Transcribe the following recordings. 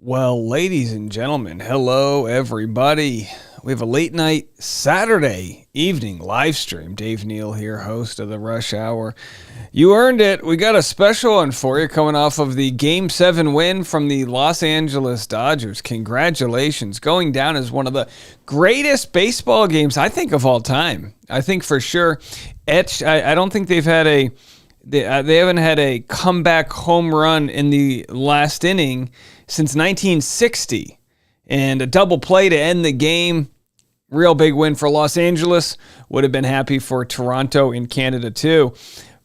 Well, ladies and gentlemen, hello everybody. We have a late night Saturday evening live stream. Dave Neal here, host of the Rush Hour. You earned it. We got a special one for you coming off of the Game 7 win from the Los Angeles Dodgers. Congratulations. Going down as one of the greatest baseball games, I think, of all time. I think for sure. I don't think they've had they haven't had a comeback home run in the last inning since 1960. And a double play to end the game. Real big win for Los Angeles. Would have been happy for Toronto in Canada too.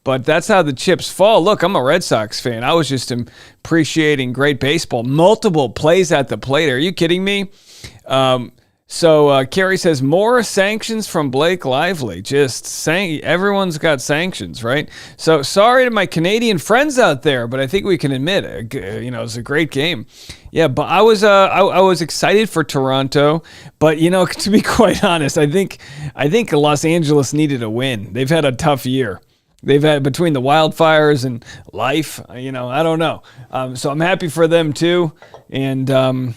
But that's how the chips fall. Look, I'm a Red Sox fan. I was just appreciating great baseball. Multiple plays at the plate. Are you kidding me? So Carrie says, more sanctions from Blake Lively. Everyone's got sanctions, right? So sorry to my Canadian friends out there, but I think we can admit, it was a great game. Yeah, but I was excited for Toronto, but to be quite honest, I think Los Angeles needed a win. They've had a tough year. They've had between the wildfires and life, I don't know. So I'm happy for them too, and.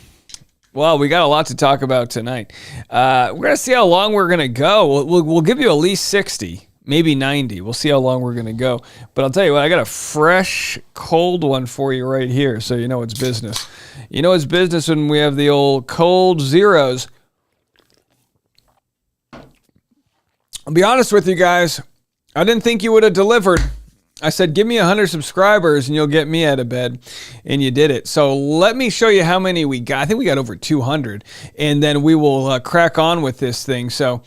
Well, we got a lot to talk about tonight. We're going to see how long we're going to go. We'll give you at least 60, maybe 90. We'll see how long we're going to go. But I'll tell you what, I got a fresh, cold one for you right here, so you know it's business. You know it's business when we have the old cold zeros. I'll be honest with you guys. I didn't think you would have delivered. I said, give me 100 subscribers and you'll get me out of bed. And you did it. So let me show you how many we got. I think we got over 200. And then we will crack on with this thing. So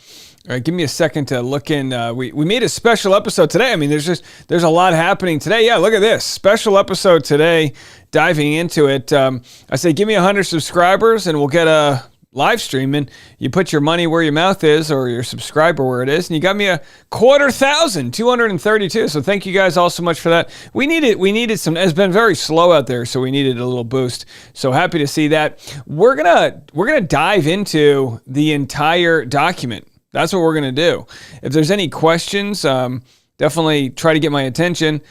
give me a second to look in. We made a special episode today. I mean, there's a lot happening today. Yeah, look at this. Special episode today, diving into it. I said, give me 100 subscribers and we'll get a live streaming. You put your money where your mouth is, or your subscriber where it is, and you got me a 232. So thank you guys all so much for that. We needed some. It's been very slow out there, so we needed a little boost. So happy to see that. We're gonna dive into the entire document. That's what we're gonna do. If there's any questions, definitely try to get my attention.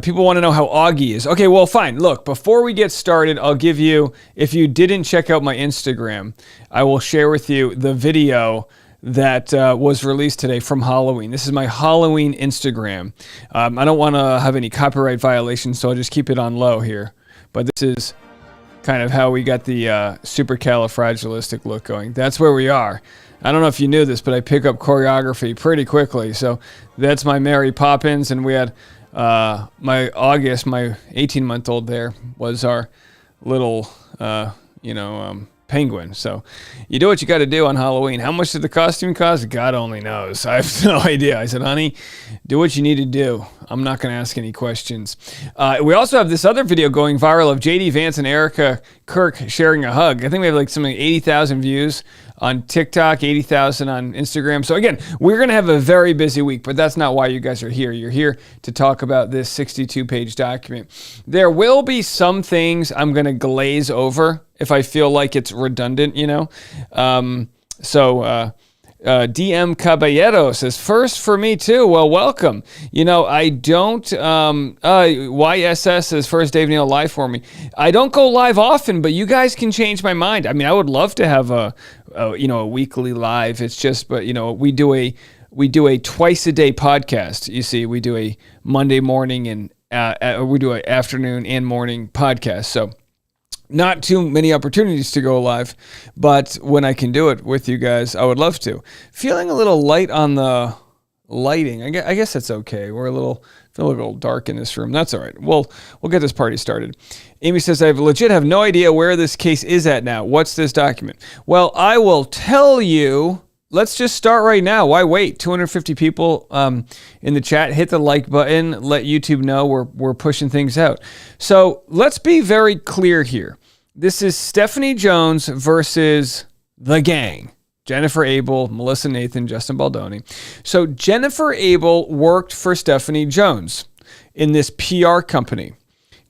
People want to know how Augie is. Okay, well, fine. Look, before we get started, I'll give you, if you didn't check out my Instagram, I will share with you the video that was released today from Halloween. This is my Halloween Instagram. I don't want to have any copyright violations, so I'll just keep it on low here. But this is kind of how we got the supercalifragilistic look going. That's where we are. I don't know if you knew this, but I pick up choreography pretty quickly. So that's my Mary Poppins, and we had... my August, my 18-month-old there, was our little, penguin. So you do what you got to do on Halloween. How much did the costume cost? God only knows. I have no idea. I said, honey, do what you need to do. I'm not going to ask any questions. We also have this other video going viral of J.D. Vance and Erica Kirk sharing a hug. I think we have like something 80,000 views on TikTok, 80,000 on Instagram. So again, we're going to have a very busy week, but that's not why you guys are here. You're here to talk about this 62-page document. There will be some things I'm going to glaze over if I feel like it's redundant, DM Caballero says, first for me too. Well, welcome. I don't, YSS says, first Dave Neal live for me. I don't go live often, but you guys can change my mind. I mean, I would love to have a weekly live. It's just, but we do a twice a day podcast. You see, we do a Monday morning and we do an afternoon and morning podcast. So not too many opportunities to go live, but when I can do it with you guys, I would love to. Feeling a little light on the lighting. I guess that's okay. Feel a little dark in this room. That's all right. We'll get this party started. Amy says, I legit have no idea where this case is at now. What's this document? Well, I will tell you. Let's just start right now. Why wait? 250 people in the chat. Hit the like button. Let YouTube know we're pushing things out. So let's be very clear here. This is Stephanie Jones versus the gang. Jennifer Abel, Melissa Nathan, Justin Baldoni. So Jennifer Abel worked for Stephanie Jones in this PR company.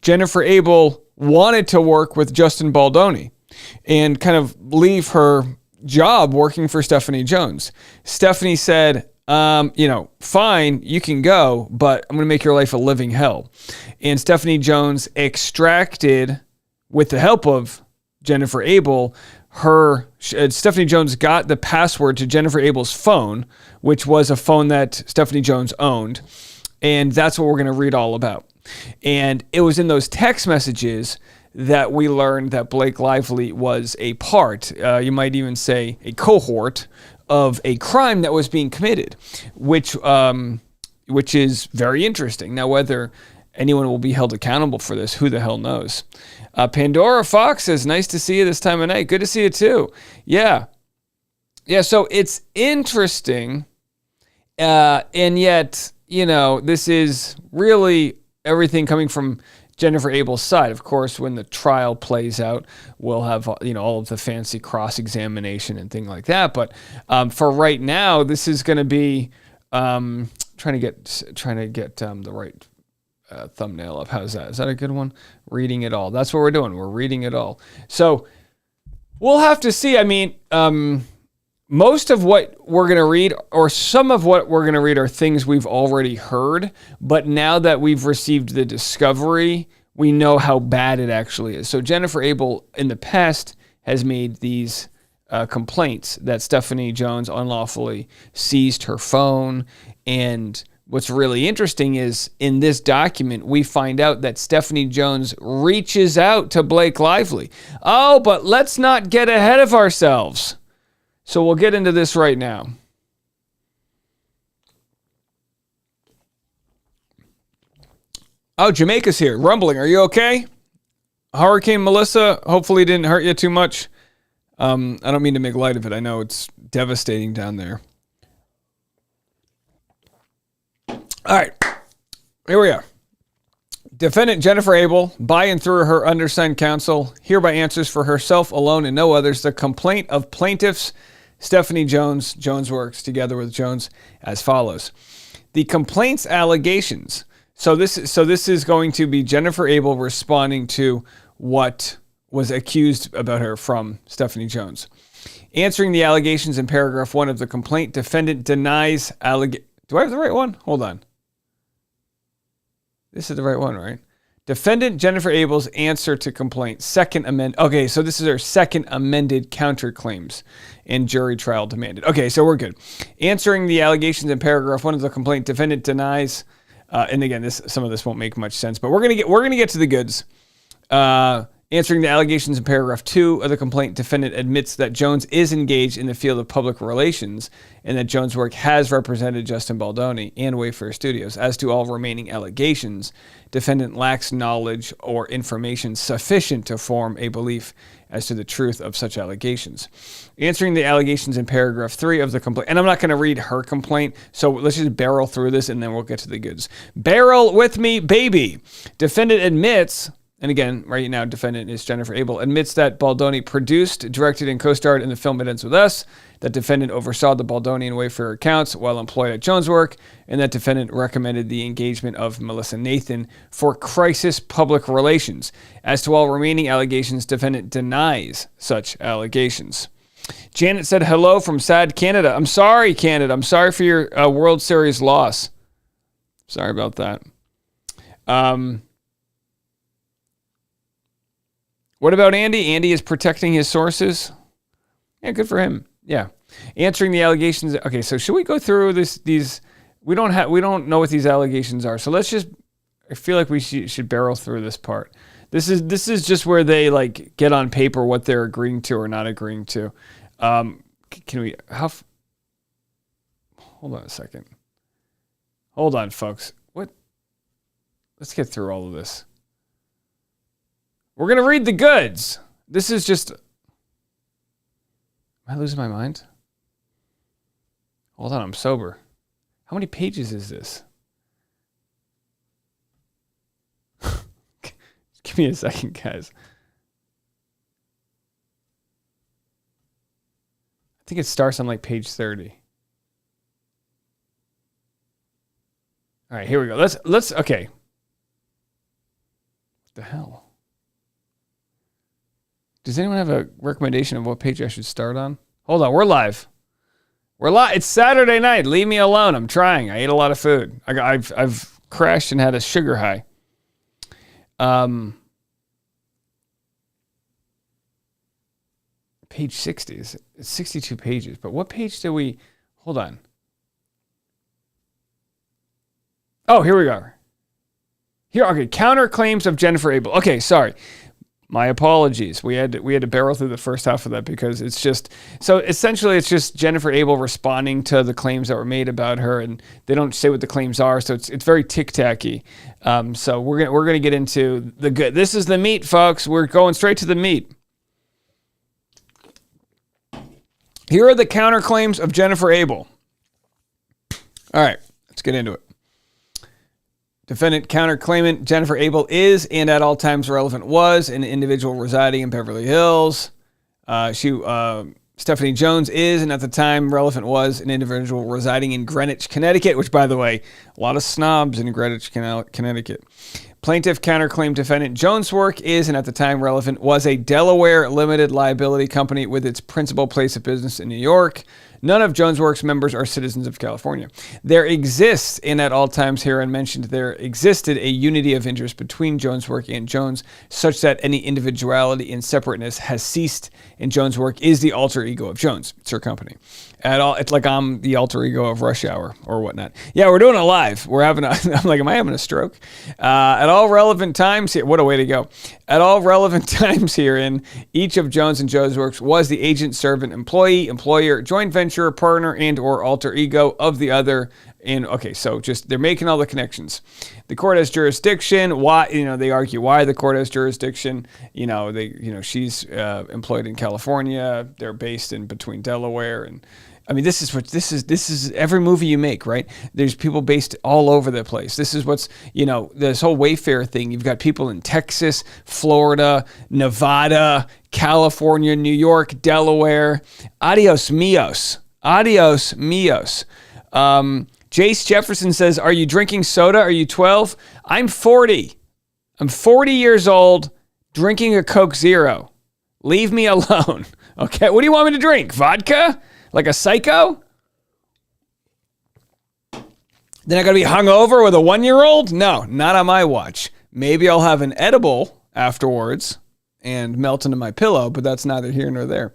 Jennifer Abel wanted to work with Justin Baldoni and kind of leave her job working for Stephanie Jones. Stephanie said, fine, you can go, but I'm going to make your life a living hell. And Stephanie Jones extracted with the help of Jennifer Abel, Stephanie Jones got the password to Jennifer Abel's phone, which was a phone that Stephanie Jones owned. And that's what we're going to read all about. And it was in those text messages that we learned that Blake Lively was a part, you might even say a cohort, of a crime that was being committed, which is very interesting. Now, whether anyone will be held accountable for this, who the hell knows? Pandora Fox says, nice to see you this time of night. Good to see you too. Yeah, so it's interesting, and yet, this is really everything coming from Jennifer Abel's side. Of course, when the trial plays out, we'll have all of the fancy cross-examination and thing like that. But for right now, this is going to be trying to get the right thumbnail up. How's that? Is that a good one? Reading it all. That's what we're doing. We're reading it all. So we'll have to see. I mean, most of what we're going to read, or some of what we're going to read, are things we've already heard. But now that we've received the discovery, we know how bad it actually is. So Jennifer Abel in the past has made these complaints that Stephanie Jones unlawfully seized her phone. And what's really interesting is in this document, we find out that Stephanie Jones reaches out to Blake Lively. Oh, but let's not get ahead of ourselves. So we'll get into this right now. Oh, Jamaica's here. Rumbling, are you okay? Hurricane Melissa, hopefully didn't hurt you too much. I don't mean to make light of it. I know it's devastating down there. All right, here we are. Defendant Jennifer Abel, by and through her undersigned counsel, hereby answers for herself alone and no others the complaint of plaintiffs Stephanie Jones, Jonesworks, together with Jones, as follows. The complaint's allegations. So this is going to be Jennifer Abel responding to what was accused about her from Stephanie Jones. Answering the allegations in paragraph 1 of the complaint, defendant denies Do I have the right one? Hold on. This is the right one, right? Defendant Jennifer Abel's answer to complaint, second amend. Okay, so this is her second amended counterclaims and jury trial demanded. Okay, so we're good. Answering the allegations in paragraph 1 of the complaint, defendant denies. And again, some of this won't make much sense, but we're gonna get to the goods. Answering the allegations in paragraph 2 of the complaint, defendant admits that Jones is engaged in the field of public relations and that Jones' work has represented Justin Baldoni and Wayfair Studios. As to all remaining allegations, defendant lacks knowledge or information sufficient to form a belief as to the truth of such allegations. Answering the allegations in paragraph 3 of the complaint, and I'm not going to read her complaint, so let's just barrel through this and then we'll get to the goods. Barrel with me, baby. Defendant admits, and again, right now, defendant is Jennifer Abel, admits that Baldoni produced, directed, and co-starred in the film It Ends With Us, that defendant oversaw the Baldoni and Wayfair accounts while employed at Jones Work, and that defendant recommended the engagement of Melissa Nathan for crisis public relations. As to all remaining allegations, defendant denies such allegations. Janet said hello from sad Canada. I'm sorry, Canada. I'm sorry for your World Series loss. Sorry about that. What about Andy? Andy is protecting his sources. Yeah, good for him. Yeah. Answering the allegations. Okay, so should we go through these? We don't know what these allegations are. So let's just, I feel like we should barrel through this part. This is just where they like get on paper what they're agreeing to or not agreeing to. Can we, hold on a second. Hold on, folks. Let's get through all of this. We're going to read the goods. This is just... Am I losing my mind? Hold on, I'm sober. How many pages is this? Give me a second, guys. I think it starts on like page 30. All right, here we go. Let's okay. What the hell? Does anyone have a recommendation of what page I should start on? Hold on, we're live. We're live. It's Saturday night. Leave me alone. I'm trying. I ate a lot of food. I've crashed and had a sugar high. page 60. It's 62 pages. But what page did we... Hold on. Oh, here we go. Here, okay, counterclaims of Jennifer Abel. Okay, sorry. My apologies. We had to barrel through the first half of that because it's just... So essentially, it's just Jennifer Abel responding to the claims that were made about her, and they don't say what the claims are, so it's very tic-tacky. So we're gonna get into the good. This is the meat, folks. We're going straight to the meat. Here are the counterclaims of Jennifer Abel. All right, let's get into it. Defendant counterclaimant Jennifer Abel is, and at all times relevant was, an individual residing in Beverly Hills. Stephanie Jones is, and at the time relevant was, an individual residing in Greenwich, Connecticut, which, by the way, a lot of snobs in Greenwich, Connecticut. Plaintiff counterclaim defendant Jones' work is, and at the time relevant, was a Delaware limited liability company with its principal place of business in New York. None of Jones' Works members are citizens of California. There exists, and at all times herein mentioned, there existed a unity of interest between Jones' Work and Jones, such that any individuality and separateness has ceased, and Jones' Work is the alter ego of Jones. It's her company. At all, it's like I'm the alter ego of Rush Hour or whatnot. Yeah, we're doing it live. I'm like, am I having a stroke? At all relevant times here, what a way to go. At all relevant times herein, each of Jones and Jones' Works was the agent, servant, employee, employer, joint venture, partner, and or alter ego of the other. And okay, so just they're making all the connections. The court has jurisdiction. Why? They argue why the court has jurisdiction. She's employed in California. They're based in between Delaware and. I mean, this is every movie you make, right? There's people based all over the place. This is what's, this whole Wayfair thing. You've got people in Texas, Florida, Nevada, California, New York, Delaware. Adios mios. Adios mios. Jace Jefferson says, are you drinking soda? Are you 12? I'm 40. I'm 40 years old, drinking a Coke Zero. Leave me alone. Okay, what do you want me to drink? Vodka? Like a psycho? Then I gotta be hungover with a 1-year-old? No, not on my watch. Maybe I'll have an edible afterwards and melt into my pillow, but that's neither here nor there.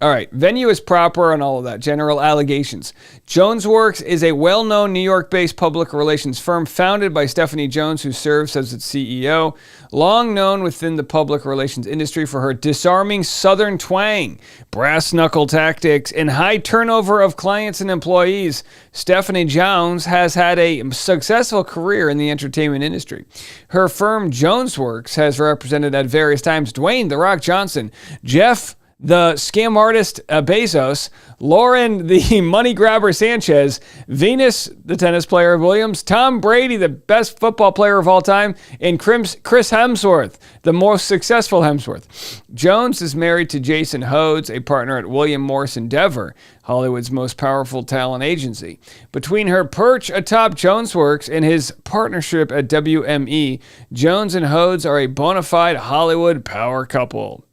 All right, venue is proper and all of that. General allegations. Jones Works is a well-known New York-based public relations firm founded by Stephanie Jones, who serves as its CEO. Long known within the public relations industry for her disarming Southern twang, brass knuckle tactics, and high turnover of clients and employees, Stephanie Jones has had a successful career in the entertainment industry. Her firm, Jones Works, has represented at various times Dwayne "The Rock" Johnson, Jeff the scam artist Bezos, Lauren the money grabber Sanchez, Venus the tennis player Williams, Tom Brady the best football player of all time, and Chris Hemsworth the most successful Hemsworth. Jones is married to Jason Hodes, a partner at William Morris Endeavor, Hollywood's most powerful talent agency. Between her perch atop Jones Works and his partnership at WME, Jones and Hodes are a bona fide Hollywood power couple.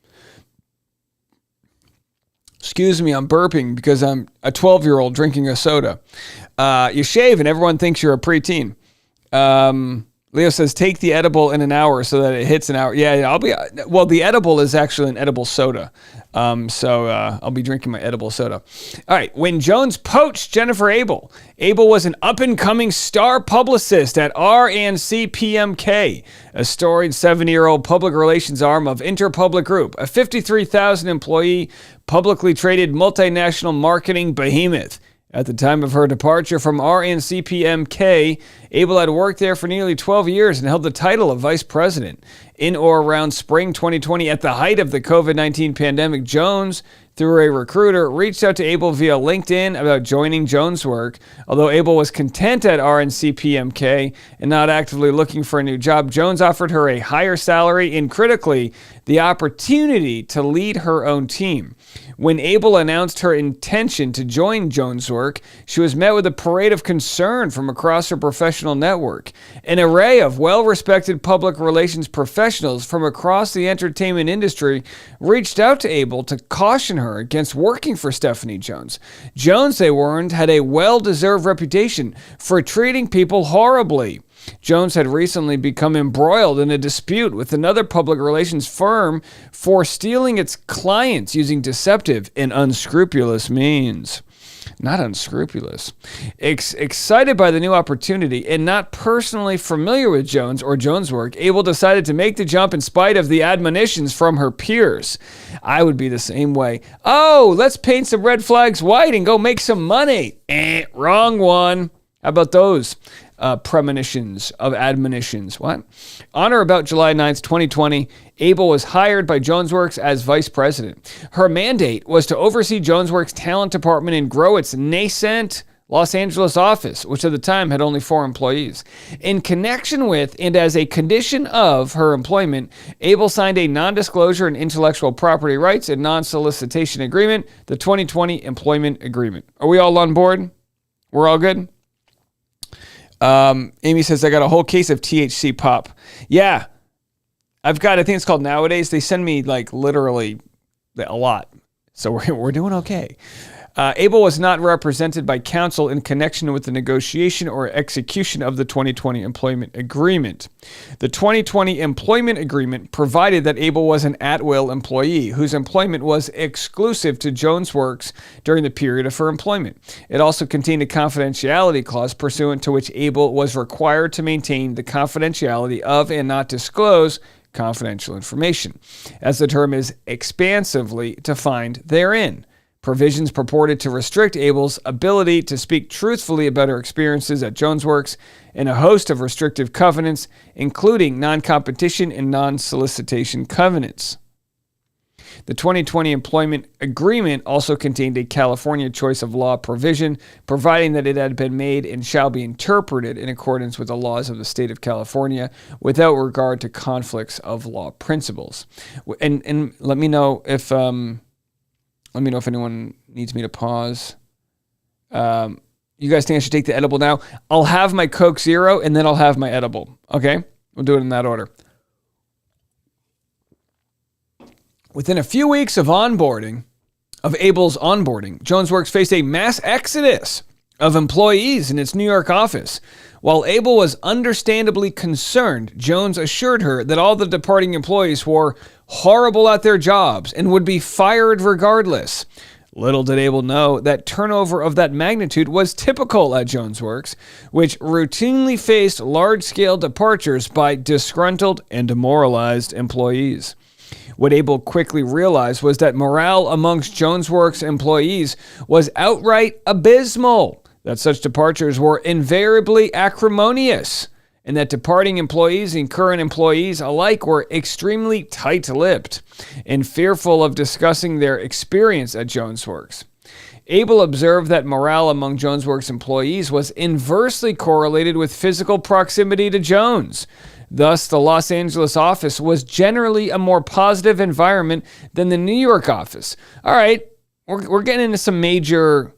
Excuse me, I'm burping because I'm a 12-year-old drinking a soda. You shave and everyone thinks you're a preteen. Leo says, take the edible in an hour so that it hits an hour. Yeah, the edible is actually an edible soda. So I'll be drinking my edible soda. All right, when Jones poached Jennifer Abel, Abel was an up-and-coming star publicist at RNC PMK, a storied 70-year-old public relations arm of Interpublic Group, a 53,000-employee, publicly traded multinational marketing behemoth. At the time of her departure from RNCPMK, Abel had worked there for nearly 12 years and held the title of vice president. In or around spring 2020, at the height of the COVID-19 pandemic, Jones, through a recruiter, reached out to Abel via LinkedIn about joining Jones' work. Although Abel was content at RNCPMK and not actively looking for a new job, Jones offered her a higher salary and, critically, the opportunity to lead her own team. When Abel announced her intention to join Jones' work, she was met with a parade of concern from across her professional network. An array of well-respected public relations professionals from across the entertainment industry reached out to Abel to caution her against working for Stephanie Jones. Jones, they warned, had a well-deserved reputation for treating people horribly. Jones had recently become embroiled in a dispute with another public relations firm for stealing its clients using deceptive and unscrupulous means. Not unscrupulous. Excited by the new opportunity and not personally familiar with Jones or Jones' work, Abel decided to make the jump in spite of the admonitions from her peers. I would be the same way. Oh, let's paint some red flags white and go make some money. Wrong one. How about those premonitions of admonitions? What? On or about July 9th, 2020, Abel was hired by JonesWorks as vice president. Her mandate was to oversee JonesWorks' talent department and grow its nascent Los Angeles office, which at the time had only 4 employees. In connection with and as a condition of her employment, Abel signed a non-disclosure and intellectual property rights and non-solicitation agreement, the 2020 Employment Agreement. Are we all on board? We're all good? Amy says, I got a whole case of THC pop. Yeah, I think it's called Nowadays. They send me like literally a lot. So we're doing okay. Abel was not represented by counsel in connection with the negotiation or execution of the 2020 Employment Agreement. The 2020 Employment Agreement provided that Abel was an at-will employee whose employment was exclusive to JonesWorks during the period of her employment. It also contained a confidentiality clause pursuant to which Abel was required to maintain the confidentiality of and not disclose confidential information, as the term is expansively defined therein. Provisions purported to restrict Abel's ability to speak truthfully about her experiences at JonesWorks and a host of restrictive covenants, including non-competition and non-solicitation covenants. The 2020 Employment Agreement also contained a California choice of law provision, providing that it had been made and shall be interpreted in accordance with the laws of the state of California without regard to conflicts of law principles. And let me know if anyone needs me to pause. You guys think I should take the edible now? I'll have my Coke Zero and then I'll have my edible. Okay? We'll do it in that order. Within a few weeks of Abel's onboarding, JonesWorks faced a mass exodus of employees in its New York office. While Abel was understandably concerned, Jones assured her that all the departing employees were horrible at their jobs and would be fired regardless. Little did Abel know that turnover of that magnitude was typical at JonesWorks, which routinely faced large-scale departures by disgruntled and demoralized employees. What Abel quickly realized was that morale amongst JonesWorks employees was outright abysmal, that such departures were invariably acrimonious, and that departing employees and current employees alike were extremely tight-lipped and fearful of discussing their experience at JonesWorks. Abel observed that morale among JonesWorks employees was inversely correlated with physical proximity to Jones. Thus, the Los Angeles office was generally a more positive environment than the New York office. All right, we're getting into some major,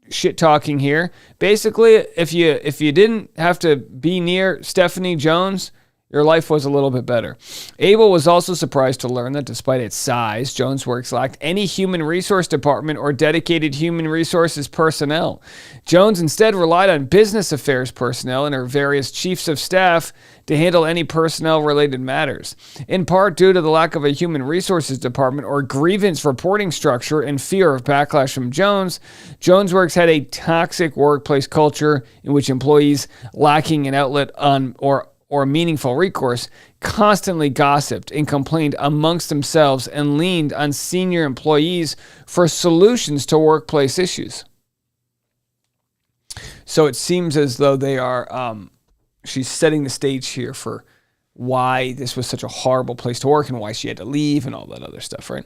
shit talking here. Basically, if you didn't have to be near Stephanie Jones, your life was a little bit better. Abel was also surprised to learn that despite its size, JonesWorks lacked any human resource department or dedicated human resources personnel. Jones instead relied on business affairs personnel and her various chiefs of staff to handle any personnel-related matters. In part due to the lack of a human resources department or grievance reporting structure and fear of backlash from Jones, JonesWorks had a toxic workplace culture in which employees lacking an outlet on or meaningful recourse constantly gossiped and complained amongst themselves and leaned on senior employees for solutions to workplace issues. So it seems as though they are, she's setting the stage here for why this was such a horrible place to work and why she had to leave and all that other stuff, right?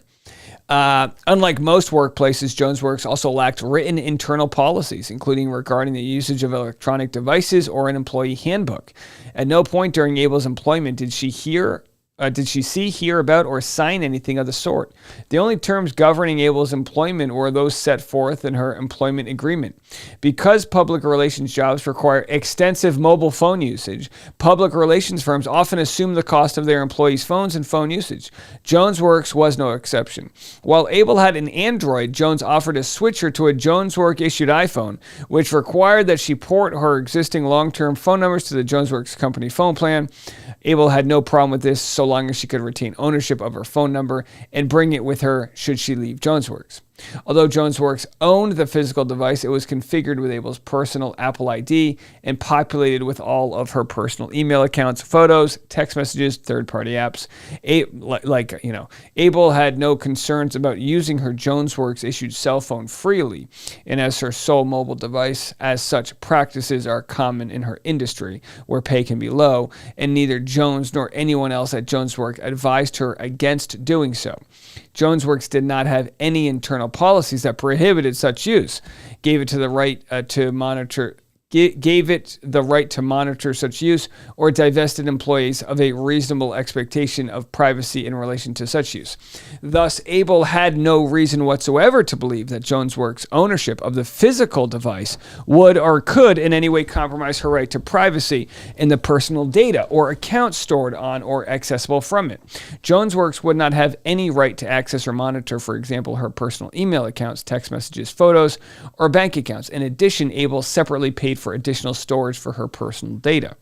Unlike most workplaces, JonesWorks also lacked written internal policies, including regarding the usage of electronic devices or an employee handbook. At no point during Abel's employment did she hear did she see, hear about, or sign anything of the sort? The only terms governing Abel's employment were those set forth in her employment agreement. Because public relations jobs require extensive mobile phone usage, public relations firms often assume the cost of their employees' phones and phone usage. Jones Works was no exception. While Abel had an Android, Jones offered to switch her to a Jones Works issued iPhone, which required that she port her existing long-term phone numbers to the Jones Works company phone plan. Abel had no problem with this so long as she could retain ownership of her phone number and bring it with her should she leave JonesWorks. Although JonesWorks owned the physical device, it was configured with Abel's personal Apple ID and populated with all of her personal email accounts, photos, text messages, third-party apps. Abel had no concerns about using her JonesWorks issued cell phone freely, and as her sole mobile device, as such practices are common in her industry, where pay can be low, and neither Jones nor anyone else at JonesWorks advised her against doing so. JonesWorks did not have any internal policies that prohibited such use, gave it the right to monitor such use, or divested employees of a reasonable expectation of privacy in relation to such use. Thus, Abel had no reason whatsoever to believe that JonesWorks' ownership of the physical device would or could in any way compromise her right to privacy in the personal data or accounts stored on or accessible from it. JonesWorks would not have any right to access or monitor, for example, her personal email accounts, text messages, photos, or bank accounts. In addition, Abel separately paid for additional storage for her personal data.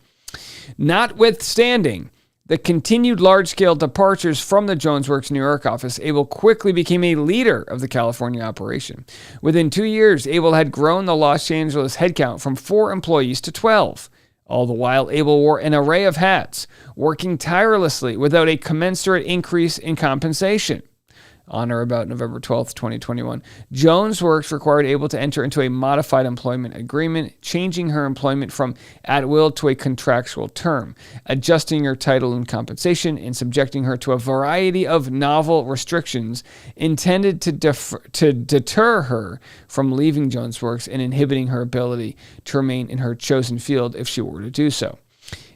Notwithstanding the continued large-scale departures from the JonesWorks New York office, Abel quickly became a leader of the California operation. Within 2 years, Abel had grown the Los Angeles headcount from 4 employees to 12. All the while, Abel wore an array of hats, working tirelessly without a commensurate increase in compensation. On or about November 12th, 2021, JonesWorks required Abel to enter into a modified employment agreement, changing her employment from at will to a contractual term, adjusting her title and compensation, and subjecting her to a variety of novel restrictions intended to deter her from leaving JonesWorks and inhibiting her ability to remain in her chosen field if she were to do so.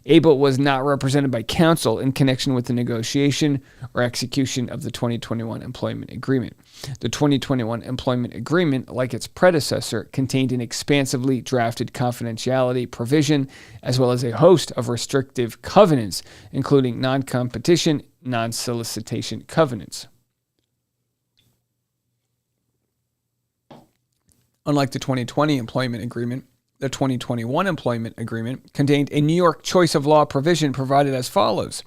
Abel was not represented by counsel in connection with the negotiation or execution of the 2021 employment agreement. The 2021 employment agreement, like its predecessor, contained an expansively drafted confidentiality provision, as well as a host of restrictive covenants, including non-competition, non-solicitation covenants. Unlike the 2020 employment agreement, the 2021 employment agreement contained a New York choice of law provision provided as follows.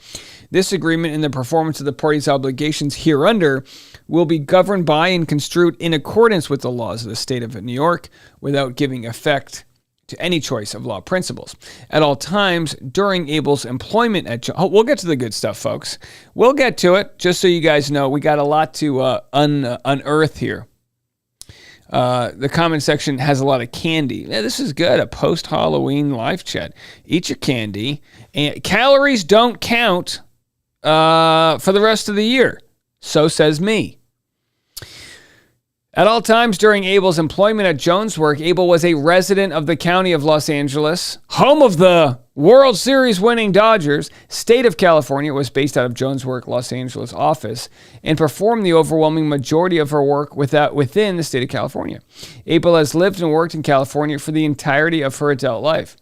This agreement and the performance of the parties' obligations hereunder will be governed by and construed in accordance with the laws of the state of New York without giving effect to any choice of law principles. At all times during Abel's employment at we'll get to the good stuff, folks. We'll get to it, just so you guys know. We got a lot to unearth here. The comment section has a lot of candy. Yeah, this is good. A post-Halloween live chat. Eat your candy. And calories don't count for the rest of the year. So says me. At all times during Abel's employment at JonesWorks, Abel was a resident of the county of Los Angeles, home of the World Series winning Dodgers. State of California was based out of JonesWorks Los Angeles office and performed the overwhelming majority of her work within the state of California. Abel has lived and worked in California for the entirety of her adult life.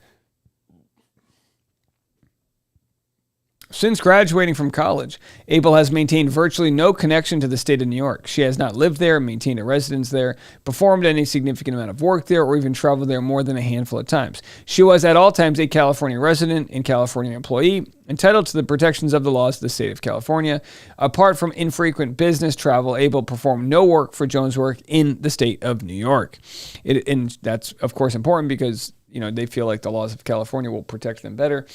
Since graduating from college, Abel has maintained virtually no connection to the state of New York. She has not lived there, maintained a residence there, performed any significant amount of work there, or even traveled there more than a handful of times. She was at all times a California resident and California employee, entitled to the protections of the laws of the state of California. Apart from infrequent business travel, Abel performed no work for JonesWorks in the state of New York. And that's, of course, important because they feel like the laws of California will protect them better.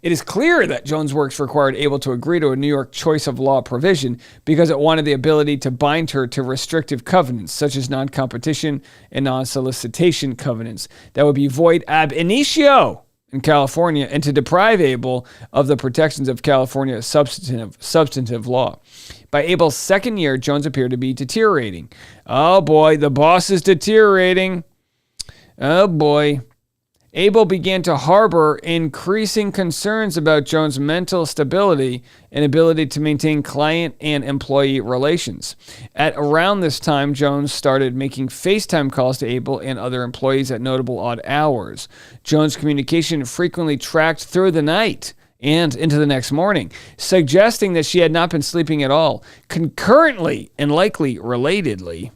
It is clear that JonesWorks required Abel to agree to a New York choice of law provision because it wanted the ability to bind her to restrictive covenants, such as non-competition and non-solicitation covenants, that would be void ab initio in California, and to deprive Abel of the protections of California's substantive law. By Abel's second year, Jones appeared to be deteriorating. Oh boy, the boss is deteriorating. Oh boy. Abel began to harbor increasing concerns about Jones' mental stability and ability to maintain client and employee relations. At around this time, Jones started making FaceTime calls to Abel and other employees at notable odd hours. Jones' communication frequently tracked through the night and into the next morning, suggesting that she had not been sleeping at all. Concurrently, and likely relatedly,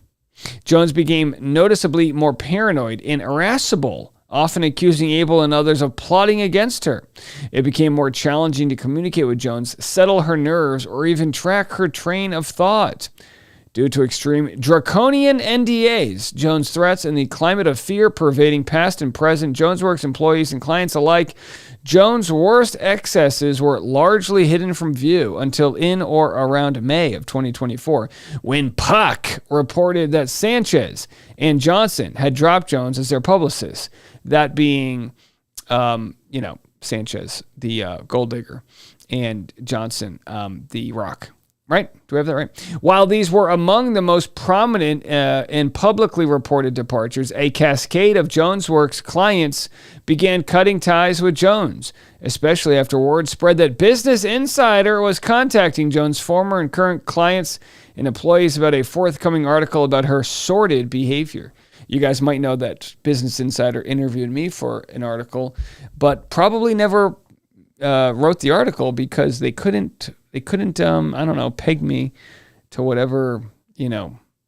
Jones became noticeably more paranoid and irascible, often accusing Abel and others of plotting against her. It became more challenging to communicate with Jones, settle her nerves, or even track her train of thought. Due to extreme draconian NDAs, Jones' threats, and the climate of fear pervading past and present JonesWorks employees and clients alike, Jones' worst excesses were largely hidden from view until in or around May of 2024, when Puck reported that Sanchez and Johnson had dropped Jones as their publicists. That being, Sanchez, the gold digger, and Johnson, the rock. Right? Do we have that right? While these were among the most prominent and publicly reported departures, a cascade of JonesWorks clients began cutting ties with Jones, especially after word spread that Business Insider was contacting Jones' former and current clients and employees about a forthcoming article about her sordid behavior. You guys might know that Business Insider interviewed me for an article, but probably never wrote the article because they couldn't peg me to whatever,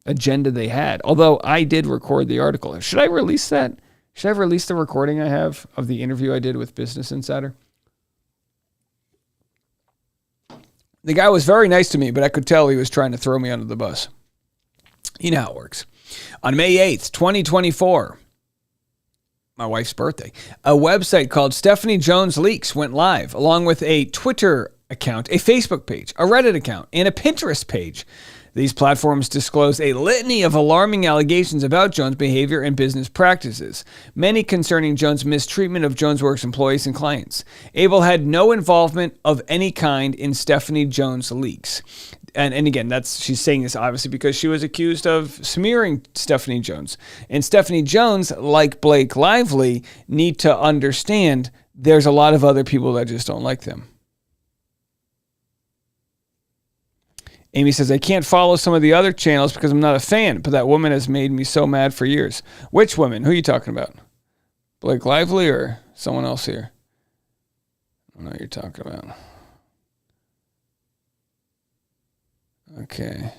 agenda they had. Although I did record the article. Should I release that? Should I release the recording I have of the interview I did with Business Insider? The guy was very nice to me, but I could tell he was trying to throw me under the bus. You know how it works. On May 8th, 2024, my wife's birthday, a website called Stephanie Jones Leaks went live, along with a Twitter account, a Facebook page, a Reddit account, and a Pinterest page. These platforms disclose a litany of alarming allegations about Jones' behavior and business practices, many concerning Jones' mistreatment of JonesWorks employees and clients. Abel had no involvement of any kind in Stephanie Jones Leaks. And again, she's saying this obviously because she was accused of smearing Stephanie Jones. And Stephanie Jones, like Blake Lively, need to understand there's a lot of other people that just don't like them. Amy says, I can't follow some of the other channels because I'm not a fan, but that woman has made me so mad for years. Which woman? Who are you talking about? Blake Lively or someone else here? I don't know what you're talking about. Okay.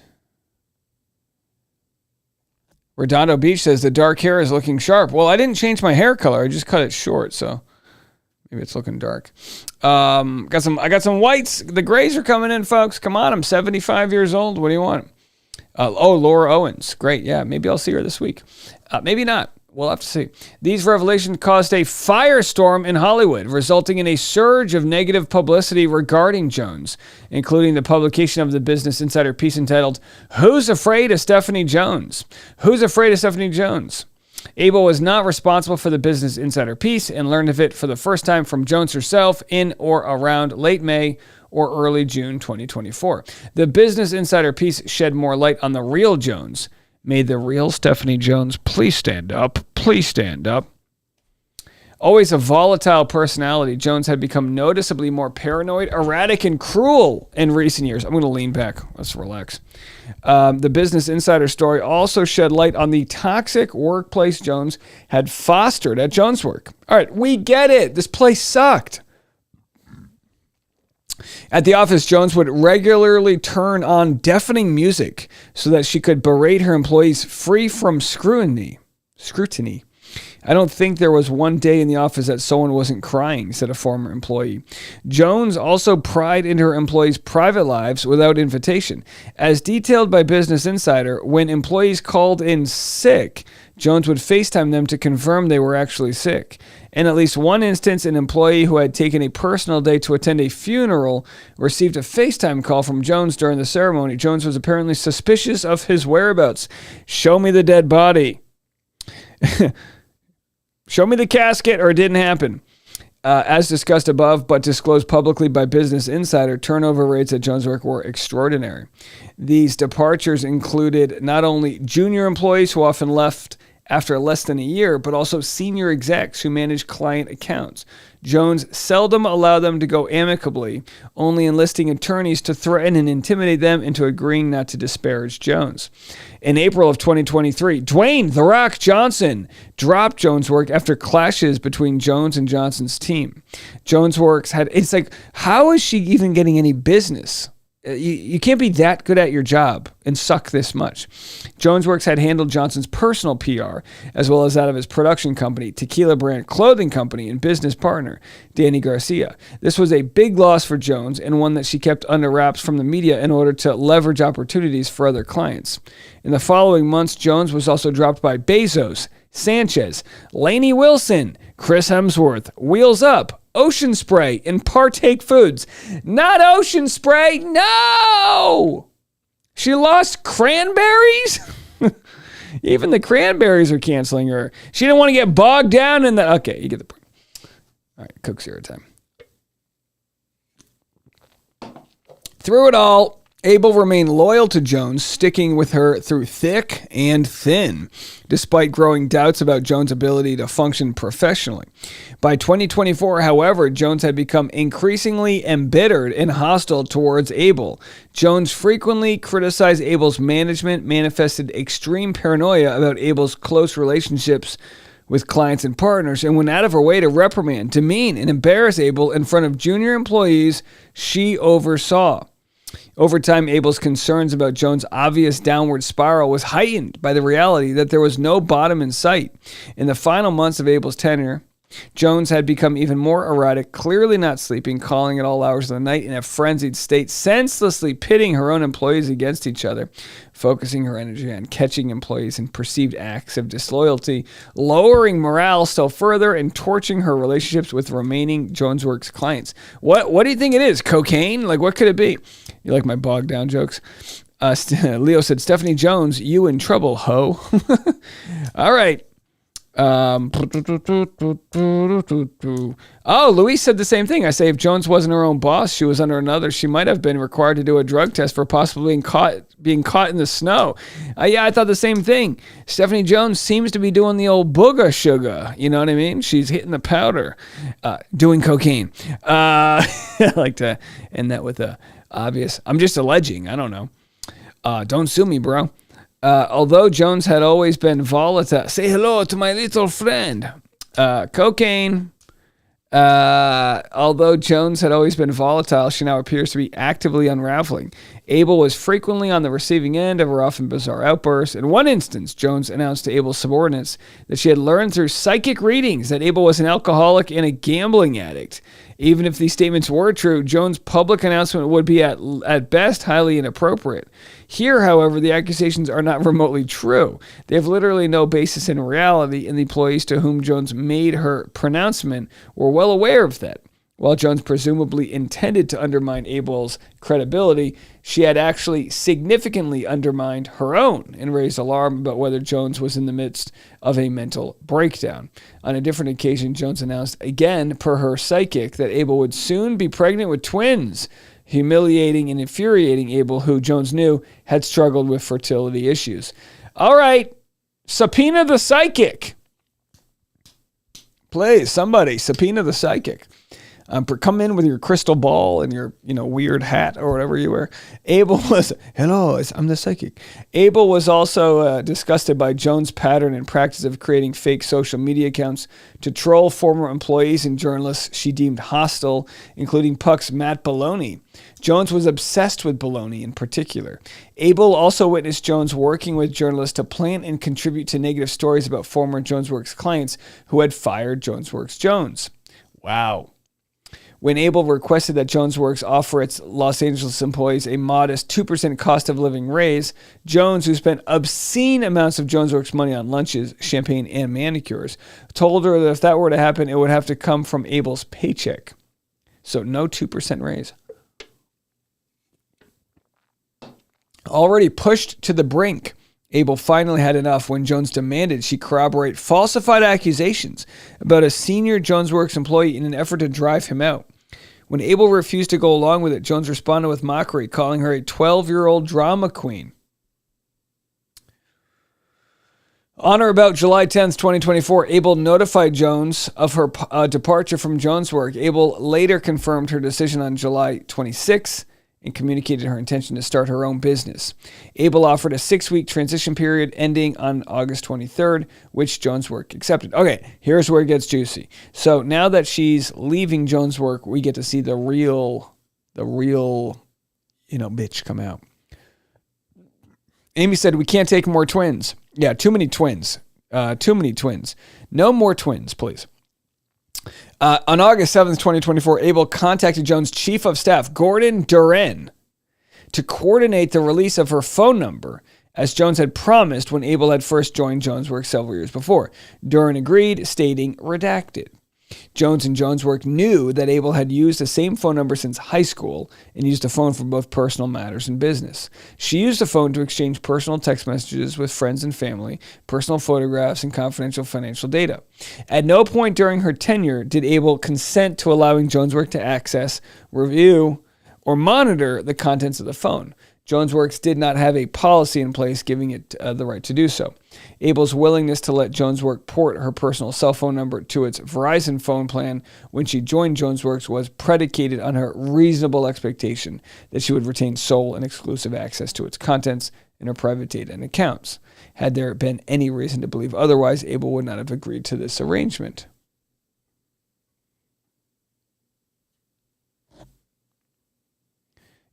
Redondo Beach says the dark hair is looking sharp. Well, I didn't change my hair color. I just cut it short, so maybe it's looking dark. I got some whites. The grays are coming in, folks. Come on, I'm 75 years old. What do you want? Laura Owens. Great. Yeah, maybe I'll see her this week. Maybe not. We'll have to see. These revelations caused a firestorm in Hollywood, resulting in a surge of negative publicity regarding Jones, including the publication of the Business Insider piece entitled, Who's Afraid of Stephanie Jones? Who's Afraid of Stephanie Jones? Abel was not responsible for the Business Insider piece and learned of it for the first time from Jones herself in or around late May or early June 2024. The Business Insider piece shed more light on the real Jones. May the real Stephanie Jones please stand up. Please stand up. Always a volatile personality, Jones had become noticeably more paranoid, erratic, and cruel in recent years. I'm going to lean back. Let's relax. The Business Insider story also shed light on the toxic workplace Jones had fostered at JonesWorks. All right, we get it. This place sucked. At the office, Jones would regularly turn on deafening music so that she could berate her employees free from scrutiny. I don't think there was one day in the office that someone wasn't crying, said a former employee. Jones also pried into her employees' private lives without invitation. As detailed by Business Insider, when employees called in sick, Jones would FaceTime them to confirm they were actually sick. In at least one instance, an employee who had taken a personal day to attend a funeral received a FaceTime call from Jones during the ceremony. Jones was apparently suspicious of his whereabouts. Show me the dead body. Show me the casket or it didn't happen. As discussed above, but disclosed publicly by Business Insider, turnover rates at JonesWorks were extraordinary. These departures included not only junior employees who often left after less than a year, but also senior execs who manage client accounts. Jones seldom allowed them to go amicably, only enlisting attorneys to threaten and intimidate them into agreeing not to disparage Jones. In April of 2023, Dwayne "The Rock" Johnson dropped Jones' work after clashes between Jones and Johnson's team. Jones' works it's like, how is she even getting any business? You can't be that good at your job and suck this much. Jones Works had handled Johnson's personal PR, as well as that of his production company, Tequila Brand Clothing Company, and business partner, Danny Garcia. This was a big loss for Jones, and one that she kept under wraps from the media in order to leverage opportunities for other clients. In the following months, Jones was also dropped by Bezos, Sanchez, Lainey Wilson, Chris Hemsworth, Wheels Up, Ocean Spray, and Partake Foods. Not Ocean Spray, no! She lost Cranberries? Even the Cranberries are canceling her. She didn't want to get bogged down in the... Okay, you get the point. All right, Coke Zero time. Through it all, Abel remained loyal to Jones, sticking with her through thick and thin, despite growing doubts about Jones' ability to function professionally. By 2024, however, Jones had become increasingly embittered and hostile towards Abel. Jones frequently criticized Abel's management, manifested extreme paranoia about Abel's close relationships with clients and partners, and went out of her way to reprimand, demean, and embarrass Abel in front of junior employees she oversaw. Over time, Abel's concerns about Jones' obvious downward spiral was heightened by the reality that there was no bottom in sight. In the final months of Abel's tenure, Jones had become even more erratic, clearly not sleeping, calling at all hours of the night in a frenzied state, senselessly pitting her own employees against each other, focusing her energy on catching employees in perceived acts of disloyalty, lowering morale still further, and torching her relationships with remaining Jones Works clients. What do you think it is? Cocaine? Like, what could it be? You like my bogged down jokes? Leo said, Stephanie Jones, you in trouble, ho. All right. Luis said the same thing. I say if Jones wasn't her own boss, she was under another, she might have been required to do a drug test for possibly being caught in the snow. Yeah, I thought the same thing. Stephanie Jones seems to be doing the old booger sugar. You know what I mean? She's hitting the powder, doing cocaine. I like to end that with a obvious. I'm just alleging. I don't know. Don't sue me, bro. Although Jones had always been volatile, say hello to my little friend. Cocaine. Although Jones had always been volatile, she now appears to be actively unraveling. Abel was frequently on the receiving end of her often bizarre outbursts. In one instance, Jones announced to Abel's subordinates that she had learned through psychic readings that Abel was an alcoholic and a gambling addict. Even if these statements were true, Jones' public announcement would be at best highly inappropriate. Here, however, the accusations are not remotely true. They have literally no basis in reality, and the employees to whom Jones made her pronouncement were well aware of that. While Jones presumably intended to undermine Abel's credibility, she had actually significantly undermined her own and raised alarm about whether Jones was in the midst of a mental breakdown. On a different occasion, Jones announced again, per her psychic, that Abel would soon be pregnant with twins, humiliating and infuriating Abel, who Jones knew had struggled with fertility issues. All right, subpoena the psychic. Please, somebody, subpoena the psychic. Come in with your crystal ball and your, weird hat or whatever you wear. Abel was, hello, I'm the psychic. Abel was also disgusted by Jones' pattern and practice of creating fake social media accounts to troll former employees and journalists she deemed hostile, including Puck's Matt Baldoni. Jones was obsessed with Baldoni in particular. Abel also witnessed Jones working with journalists to plant and contribute to negative stories about former Jones Works clients who had fired Jones Works Jones. Wow. When Abel requested that Jones Works offer its Los Angeles employees a modest 2% cost of living raise, Jones, who spent obscene amounts of Jones Works money on lunches, champagne, and manicures, told her that if that were to happen, it would have to come from Abel's paycheck. So no 2% raise. Already pushed to the brink, Abel finally had enough when Jones demanded she corroborate falsified accusations about a senior Jones Works employee in an effort to drive him out. When Abel refused to go along with it, Jones responded with mockery, calling her a 12-year-old drama queen. On or about July 10th, 2024, Abel notified Jones of her departure from Jones' work. Abel later confirmed her decision on July 26th and communicated her intention to start her own business. Abel offered a 6-week transition period ending on August 23rd, which Jones' work accepted. Okay, here's where it gets juicy. So now that she's leaving Jones' work, we get to see the real, bitch come out. Amy said, we can't take more twins. Yeah, too many twins. Too many twins. No more twins, please. On August 7th, 2024, Abel contacted Jones' chief of staff, Gordon Duren, to coordinate the release of her phone number, as Jones had promised when Abel had first joined Jones' work several years before. Duren agreed, stating, redacted. Jones and Jones' work knew that Abel had used the same phone number since high school and used the phone for both personal matters and business. She used the phone to exchange personal text messages with friends and family, personal photographs, and confidential financial data. At no point during her tenure did Abel consent to allowing Jones' work to access, review, or monitor the contents of the phone. Jones' Works did not have a policy in place giving it the right to do so. Abel's willingness to let Jones' Work port her personal cell phone number to its Verizon phone plan when she joined Jones' Works was predicated on her reasonable expectation that she would retain sole and exclusive access to its contents and her private data and accounts. Had there been any reason to believe otherwise, Abel would not have agreed to this arrangement.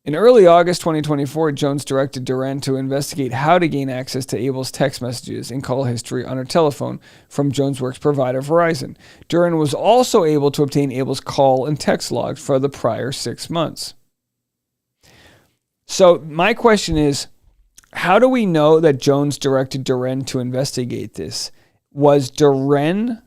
In early August 2024, Jones directed Duren to investigate how to gain access to Abel's text messages and call history on her telephone from Jones' Works provider Verizon. Duren was also able to obtain Abel's call and text logs for the prior 6 months. So my question is, how do we know that Jones directed Duren to investigate this? Was Duren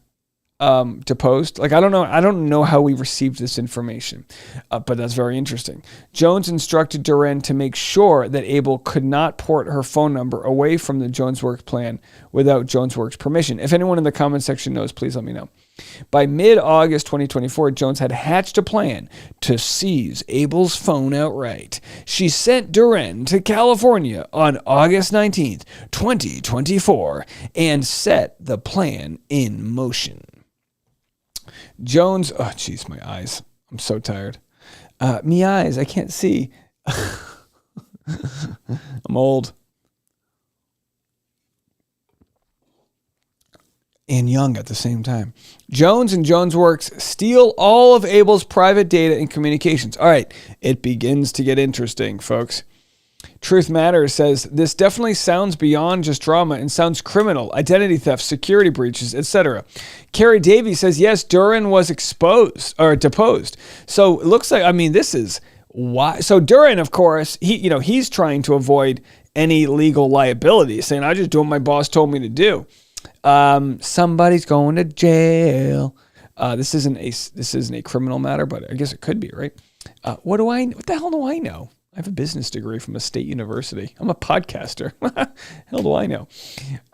deposed? I don't know how we received this information, but that's very interesting. Jones instructed Duren to make sure that Abel could not port her phone number away from the Jones Works plan without Jones Works permission. If anyone in the comment section knows, please let me know. By mid-August 2024, Jones had hatched a plan to seize Abel's phone outright. She sent Duren to California on August 19th, 2024, and set the plan in motion. Jones, oh jeez, my eyes. I'm so tired. Me eyes, I can't see. I'm old. And young at the same time. Jones and Jones Works steal all of Abel's private data and communications. All right, it begins to get interesting, folks. Truth Matters says, this definitely sounds beyond just drama and sounds criminal, identity theft, security breaches, etc. Carrie Davies says, yes, Duren was deposed. So it looks like, this is why. So Duren, of course, he's trying to avoid any legal liability, saying, I just do what my boss told me to do. Somebody's going to jail. This isn't a criminal matter, but I guess it could be, right? What the hell do I know? I have a business degree from a state university. I'm a podcaster. Hell do I know?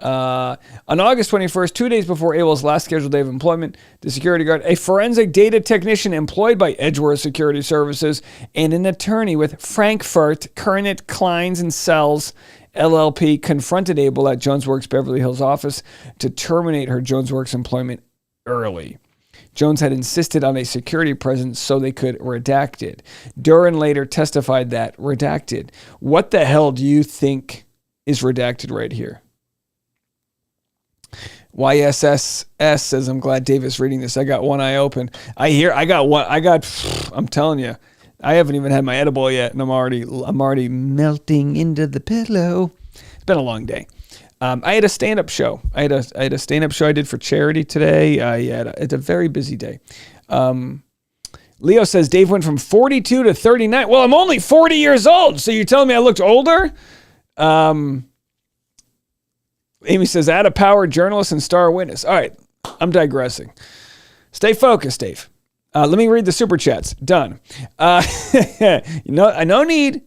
On August 21st, 2 days before Abel's last scheduled day of employment, the security guard, a forensic data technician employed by Edgeworth Security Services, and an attorney with Frankfurt, Kernet, Kleins, and Sells, LLP, confronted Abel at Jones Works Beverly Hills office to terminate her Jones Works employment early. Jones had insisted on a security presence so they could redact it. Duren later testified that redacted. What the hell do you think is redacted right here? YSSS says, I'm glad Dave is reading this. I got one eye open. I'm telling you, I haven't even had my edible yet, and I'm already melting into the pillow. It's been a long day. I had a stand-up show. I had a stand-up show I did for charity today. It's a very busy day. Leo says, Dave went from 42 to 39. Well, I'm only 40 years old, so you're telling me I looked older? Amy says, add a power journalist and star witness. All right, I'm digressing. Stay focused, Dave. Let me read the super chats. Done. No need.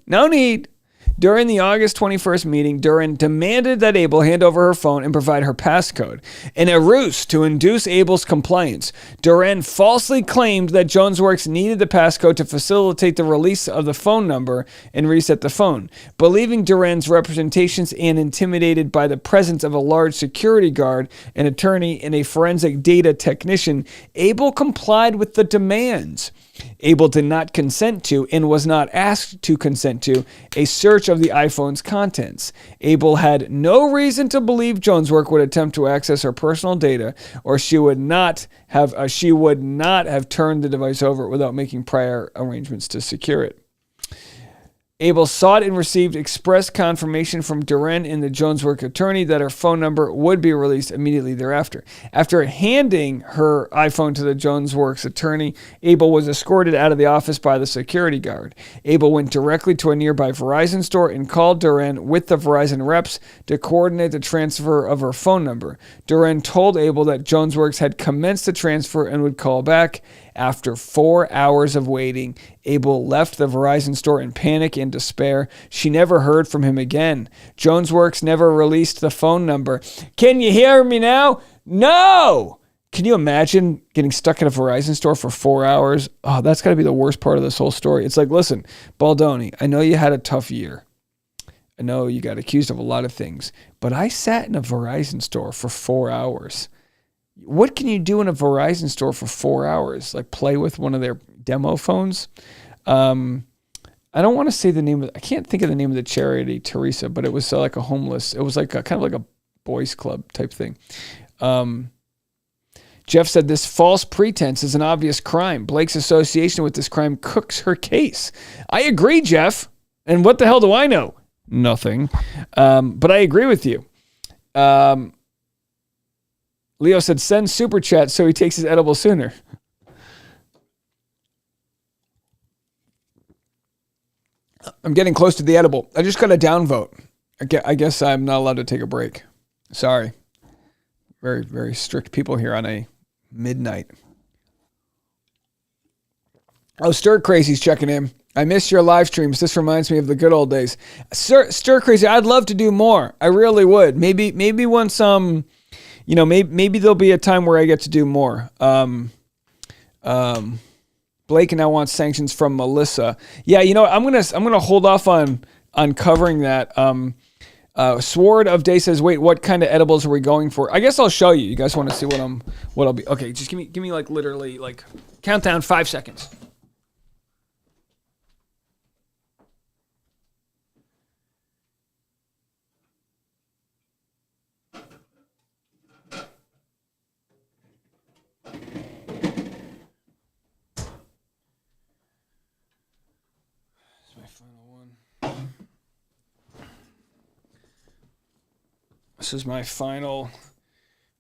During the August 21st meeting, Duran demanded that Abel hand over her phone and provide her passcode. In a ruse to induce Abel's compliance, Duran falsely claimed that JonesWorks needed the passcode to facilitate the release of the phone number and reset the phone. Believing Duran's representations and intimidated by the presence of a large security guard, an attorney, and a forensic data technician, Abel complied with the demands. Abel did not consent to, and was not asked to consent to, a search of the iPhone's contents. Abel had no reason to believe JonesWorks would attempt to access her personal data, or she would not have turned the device over without making prior arrangements to secure it. Abel sought and received express confirmation from Duran and the JonesWorks attorney that her phone number would be released immediately thereafter. After handing her iPhone to the JonesWorks attorney, Abel was escorted out of the office by the security guard. Abel went directly to a nearby Verizon store and called Duran with the Verizon reps to coordinate the transfer of her phone number. Duran told Abel that JonesWorks had commenced the transfer and would call back. After 4 hours of waiting, Abel left the Verizon store in panic and despair. She never heard from him again. JonesWorks never released the phone number. Can you hear me now? No! Can you imagine getting stuck in a Verizon store for 4 hours? Oh, that's got to be the worst part of this whole story. It's like, listen, Baldoni, I know you had a tough year. I know you got accused of a lot of things, but I sat in a Verizon store for 4 hours. What can you do in a Verizon store for 4 hours? Like play with one of their demo phones? I don't want to say the name of, I can't think of the name of the charity, Teresa, but it was like a homeless, it was like a kind of like a boys club type thing. Jeff said this false pretense is an obvious crime. Blake's association with this crime cooks her case. I agree, Jeff. And what the hell do I know? Nothing. But I agree with you. Leo said, send super chat so he takes his edible sooner. I'm getting close to the edible. I just got a downvote. I guess I'm not allowed to take a break. Sorry. Very, very strict people here on a midnight. Oh, Stir Crazy's checking in. I miss your live streams. This reminds me of the good old days. Stir Crazy, I'd love to do more. I really would. Maybe once maybe there'll be a time where I get to do more. Blake now wants sanctions from Melissa. Yeah, I'm gonna hold off on covering that. Sword of Day says, wait, what kind of edibles are we going for? I guess I'll show you. You guys want to see what I'll be? Okay, just give me like literally like countdown 5 seconds. This is my final.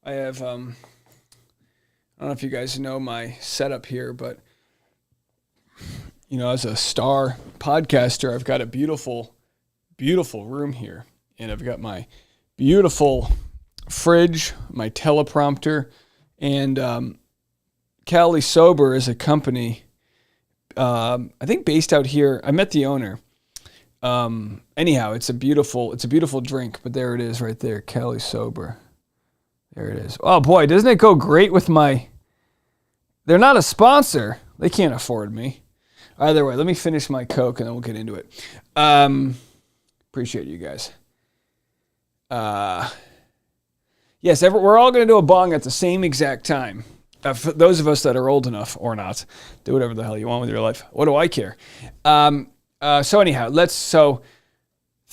I have, I don't know if you guys know my setup here, but, as a star podcaster, I've got a beautiful, beautiful room here. And I've got my beautiful fridge, my teleprompter, and Cali Sober is a company, I think based out here. I met the owner. Anyhow, it's a beautiful drink, but there it is right there. Cali Sober. There it is. Oh boy, doesn't it go great with they're not a sponsor. They can't afford me. Either way, let me finish my Coke and then we'll get into it. Appreciate you guys. Yes, we're all going to do a bong at the same exact time. For those of us that are old enough or not, do whatever the hell you want with your life. What do I care? So anyhow,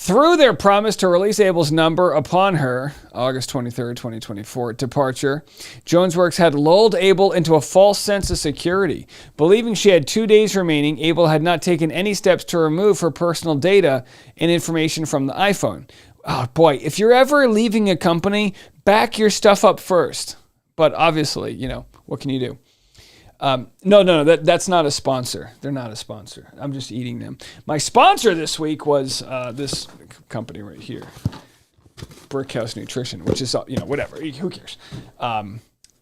through their promise to release Abel's number upon her August 23rd, 2024 departure, JonesWorks had lulled Abel into a false sense of security. Believing she had 2 days remaining, Abel had not taken any steps to remove her personal data and information from the iPhone. Oh boy, if you're ever leaving a company, back your stuff up first. But obviously, what can you do? No, that's not a sponsor. They're not a sponsor. I'm just eating them. My sponsor this week was this company right here, Brickhouse Nutrition, which is, whatever. Who cares?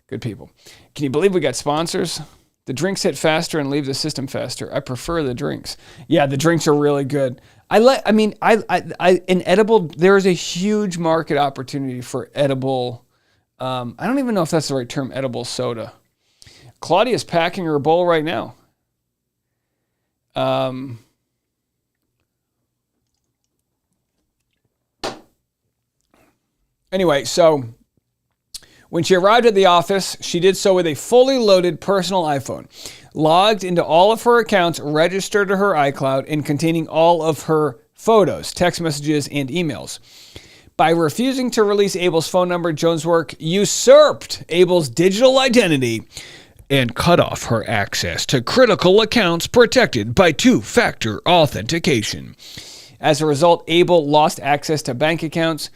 Good people. Can you believe we got sponsors? The drinks hit faster and leave the system faster. I prefer the drinks. Yeah, the drinks are really good. In edible, there is a huge market opportunity for edible. I don't even know if that's the right term, edible soda. Claudia's packing her bowl right now. Anyway, so when she arrived at the office, she did so with a fully loaded personal iPhone, logged into all of her accounts, registered to her iCloud, and containing all of her photos, text messages, and emails. By refusing to release Abel's phone number, Jones' work usurped Abel's digital identity and cut off her access to critical accounts protected by two-factor authentication. As a result, Abel lost access to bank accounts.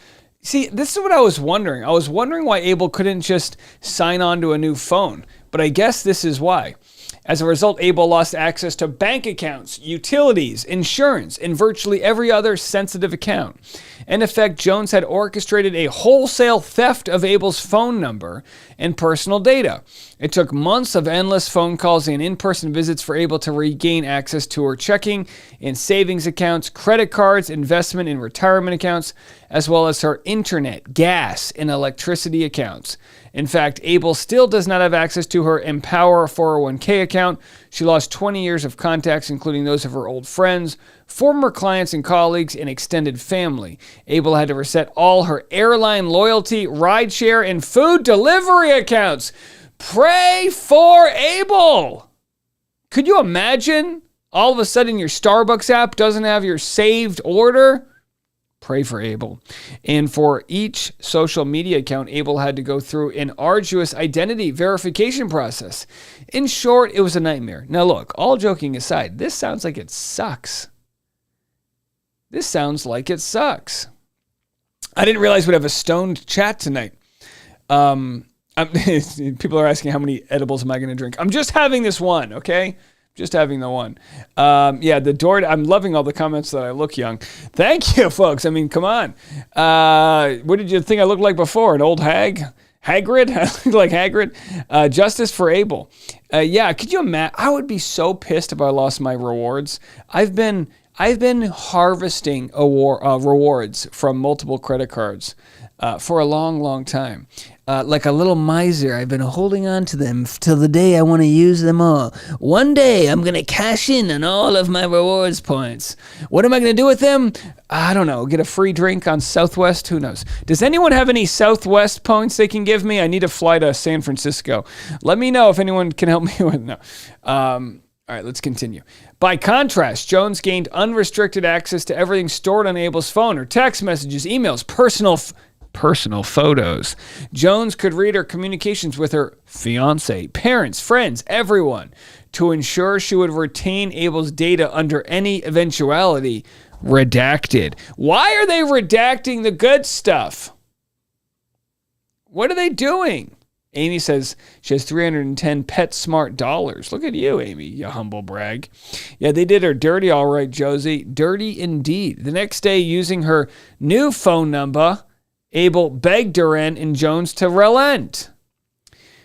See, this is what I was wondering. I was wondering why Abel couldn't just sign on to a new phone, but I guess this is why. As a result, Abel lost access to bank accounts, utilities, insurance, and virtually every other sensitive account. In effect, Jones had orchestrated a wholesale theft of Abel's phone number and personal data. It took months of endless phone calls and in-person visits for Abel to regain access to her checking and savings accounts, credit cards, investment and retirement accounts, as well as her internet, gas, and electricity accounts. In fact, Abel still does not have access to her Empower 401k account. She lost 20 years of contacts, including those of her old friends, former clients and colleagues, and extended family. Abel had to reset all her airline loyalty, rideshare, and food delivery accounts. Pray for Abel! Could you imagine? All of a sudden, your Starbucks app doesn't have your saved order? Pray for Abel. And for each social media account, Abel had to go through an arduous identity verification process. In short, it was a nightmare. Now look, all joking aside, this sounds like it sucks. This sounds like it sucks. I didn't realize we'd have a stoned chat tonight. People are asking how many edibles am I going to drink. I'm just having this one, okay? Just having the one. The door. I'm loving all the comments that I look young. Thank you, folks. I mean, come on. What did you think I looked like before? An old hag? Hagrid? I look like Hagrid. Justice for Abel. Could you imagine? I would be so pissed if I lost my rewards. I've been harvesting rewards from multiple credit cards for a long, long time. Like a little miser, I've been holding on to them till the day I want to use them all. One day, I'm going to cash in on all of my rewards points. What am I going to do with them? I don't know. Get a free drink on Southwest? Who knows? Does anyone have any Southwest points they can give me? I need to fly to San Francisco. Let me know if anyone can help me with no. All right, let's continue. By contrast, Jones gained unrestricted access to everything stored on Abel's phone, her text messages, emails, personal photos. Jones could read her communications with her fiance, parents, friends, everyone, to ensure she would retain Abel's data under any eventuality. Redacted. Why are they redacting the good stuff? What are they doing? Amy says she has 310 PetSmart dollars. Look at you, Amy, you humble brag. Yeah, they did her dirty, all right, Josie. Dirty indeed. The next day, using her new phone number, Abel begged Duran and Jones to relent.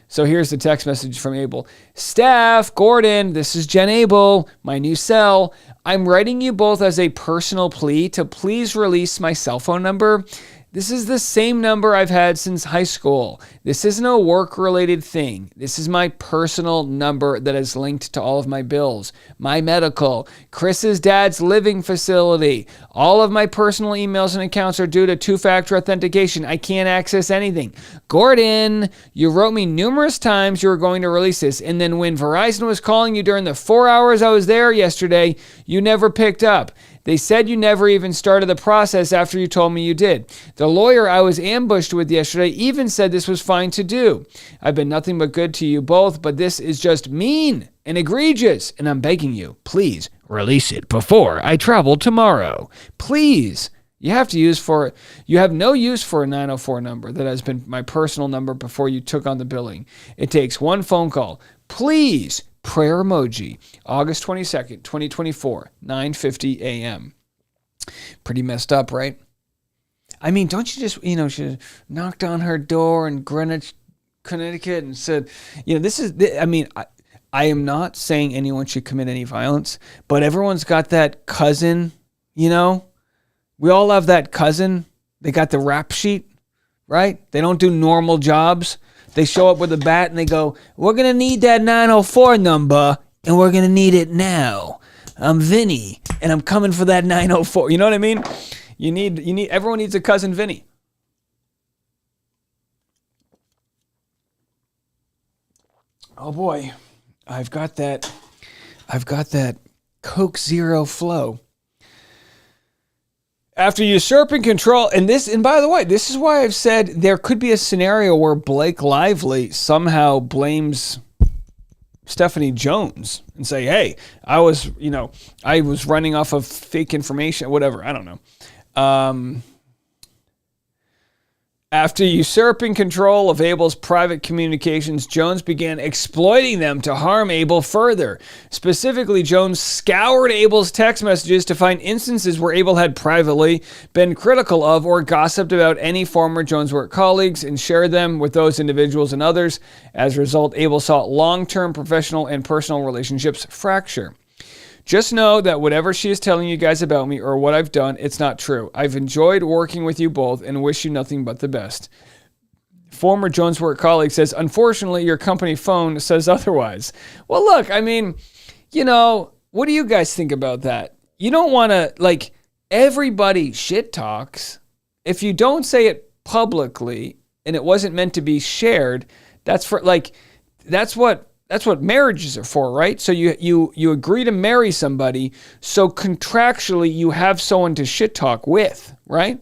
So here's the text message from Abel. Staff, Gordon, this is Jen Abel, my new cell. I'm writing you both as a personal plea to please release my cell phone number. This is the same number I've had since high school. This isn't a work-related thing. This is my personal number that is linked to all of my bills, my medical, Chris's dad's living facility. All of my personal emails and accounts are due to two-factor authentication. I can't access anything. Gordon, you wrote me numerous times you were going to release this, and then when Verizon was calling you during the 4 hours I was there yesterday, you never picked up. They said you never even started the process after you told me you did. The lawyer I was ambushed with yesterday even said this was fine to do. I've been nothing but good to you both, but this is just mean and egregious, and I'm begging you, please release it before I travel tomorrow. Please. You have no use for a 904 number that has been my personal number before you took on the billing. It takes one phone call. Please. Prayer emoji, August 22nd, 2024, 9:50 a.m. Pretty messed up, right? I mean, don't you just, she knocked on her door in Greenwich, Connecticut and said, this is, I am not saying anyone should commit any violence, but everyone's got that cousin, you know? We all have that cousin. They got the rap sheet, right? They don't do normal jobs. They show up with a bat and they go, we're going to need that 904 number and we're going to need it now. I'm Vinny and I'm coming for that 904. You know what I mean? Everyone needs a cousin Vinny. Oh boy, I've got that Coke Zero flow. After usurping control, and by the way, this is why I've said there could be a scenario where Blake Lively somehow blames Stephanie Jones and say, hey, I was running off of fake information, whatever. I don't know. After usurping control of Abel's private communications, Jones began exploiting them to harm Abel further. Specifically, Jones scoured Abel's text messages to find instances where Abel had privately been critical of or gossiped about any former Jones work colleagues and shared them with those individuals and others. As a result, Abel saw long-term professional and personal relationships fracture. Just know that whatever she is telling you guys about me or what I've done, it's not true. I've enjoyed working with you both and wish you nothing but the best. Former Jones work colleague says, unfortunately, your company phone says otherwise. Well, look, I mean, what do you guys think about that? You don't want to, everybody shit talks. If you don't say it publicly and it wasn't meant to be shared, that's what marriages are for, right? So you agree to marry somebody, so contractually you have someone to shit talk with, right?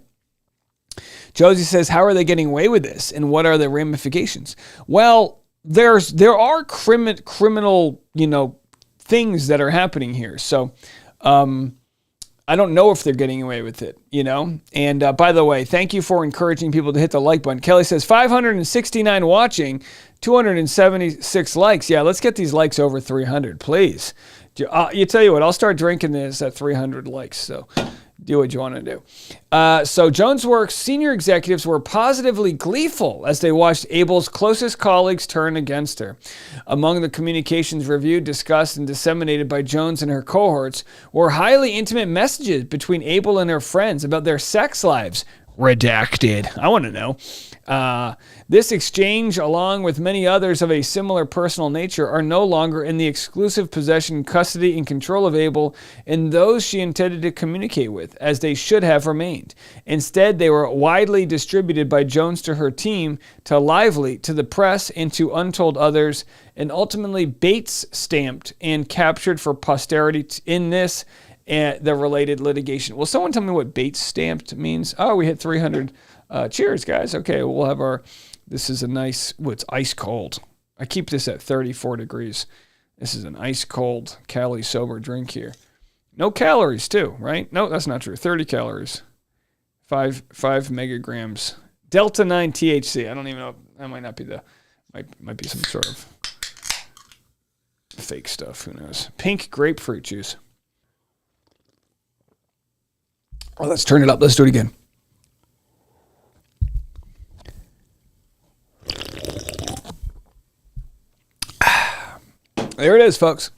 Josie says, how are they getting away with this, and what are the ramifications? Well, there are criminal, things that are happening here. So, I don't know if they're getting away with it, And by the way, thank you for encouraging people to hit the like button. Kelly says 569 watching, 276 likes. Yeah, let's get these likes over 300, please. You tell you what, I'll start drinking this at 300 likes. So do what you want to do. So Jones Works senior executives were positively gleeful as they watched Abel's closest colleagues turn against her. Among the communications reviewed, discussed, and disseminated by Jones and her cohorts were highly intimate messages between Abel and her friends about their sex lives. Redacted. I want to know. This exchange, along with many others of a similar personal nature, are no longer in the exclusive possession, custody, and control of Abel and those she intended to communicate with, as they should have remained. Instead, they were widely distributed by Jones to her team, to Lively, to the press, and to untold others, and ultimately Bates stamped and captured for posterity in this and the related litigation. Will someone tell me what Bates stamped means? Oh, we hit 300. Cheers, guys. Okay, we'll have this is a nice, it's ice cold. I keep this at 34 degrees. This is an ice cold Cali sober drink here. No calories too, right? No, that's not true. 30 calories. 5 megagrams. Delta 9 THC. I don't even know. That might not be might be some sort of fake stuff. Who knows? Pink grapefruit juice. Oh, let's turn it up. Let's do it again. There it is, folks.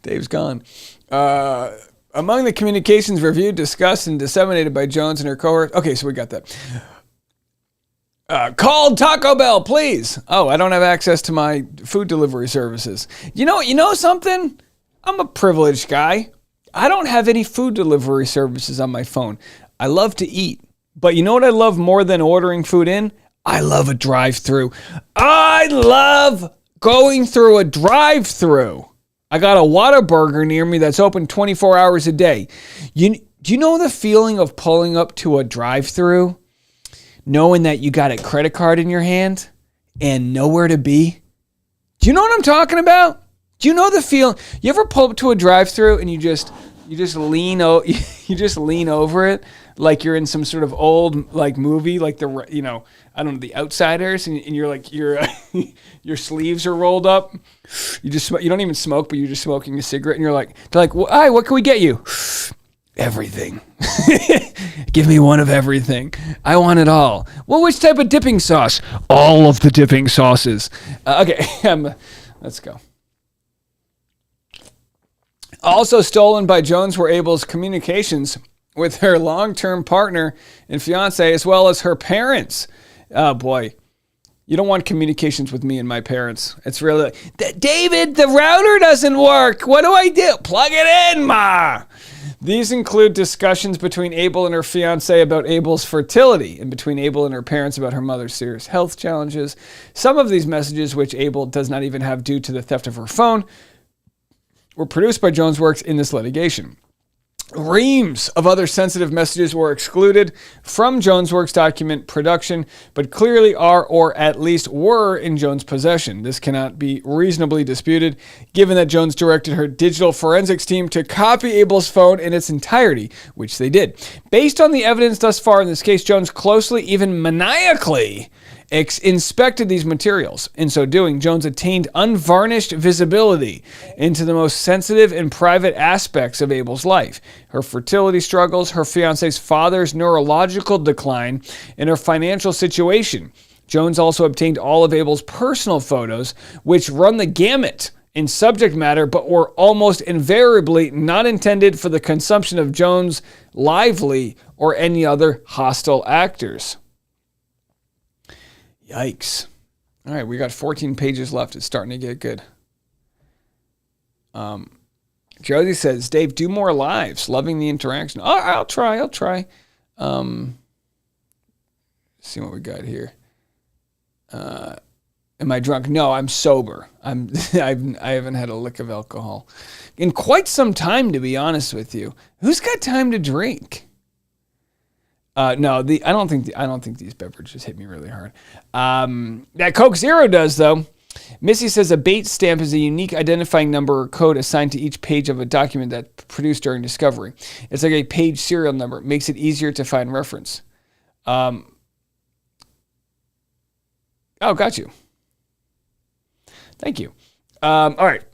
Dave's gone. Among the communications reviewed, discussed, and disseminated by Jones and her cohort. Okay, so we got that. Call Taco Bell, please. Oh, I don't have access to my food delivery services. You know something? I'm a privileged guy. I don't have any food delivery services on my phone. I love to eat. But you know what I love more than ordering food in? I love a drive-thru. I love going through a drive-thru. I got a Whataburger near me that's open 24 hours a day. Do you know the feeling of pulling up to a drive-thru, knowing that you got a credit card in your hand and nowhere to be? Do you know what I'm talking about? Do you know the feeling? You ever pull up to a drive-thru and you just lean over it like you're in some sort of old movie, like The Outsiders, and you're like your sleeves are rolled up. You don't even smoke, but you're just smoking a cigarette, and they're like, well, hi, what can we get you? everything. Give me one of everything. I want it all. Well, which type of dipping sauce? All of the dipping sauces. Okay, let's go. Also stolen by Jones were Abel's communications with her long-term partner and fiance, as well as her parents. Oh, boy. You don't want communications with me and my parents. It's really, David, the router doesn't work. What do I do? Plug it in, Ma. These include discussions between Abel and her fiance about Abel's fertility and between Abel and her parents about her mother's serious health challenges. Some of these messages, which Abel does not even have due to the theft of her phone, were produced by Jones Works in this litigation. Reams of other sensitive messages were excluded from Jones Works document production, but clearly are, or at least were, in Jones' possession. This cannot be reasonably disputed, given that Jones directed her digital forensics team to copy Abel's phone in its entirety, which they did. Based on the evidence thus far in this case, Jones closely, even maniacally, inspected these materials. In so doing, Jones attained unvarnished visibility into the most sensitive and private aspects of Abel's life: her fertility struggles, her fiance's father's neurological decline, and her financial situation. Jones also obtained all of Abel's personal photos, which run the gamut in subject matter, but were almost invariably not intended for the consumption of Jones' lively or any other hostile actors. Yikes. All right, we got 14 pages left. It's starting to get good. Josie says, Dave, do more lives. Loving the interaction. Oh, I'll try. See what we got here. Am I drunk? No, I'm sober. I haven't had a lick of alcohol in quite some time, to be honest with you. Who's got time to drink? No, I don't think these beverages hit me really hard. That Coke Zero does, though. Missy says a bait stamp is a unique identifying number or code assigned to each page of a document that's produced during discovery. It's like a page serial number. It makes it easier to find reference. Oh, got you. Thank you. All right.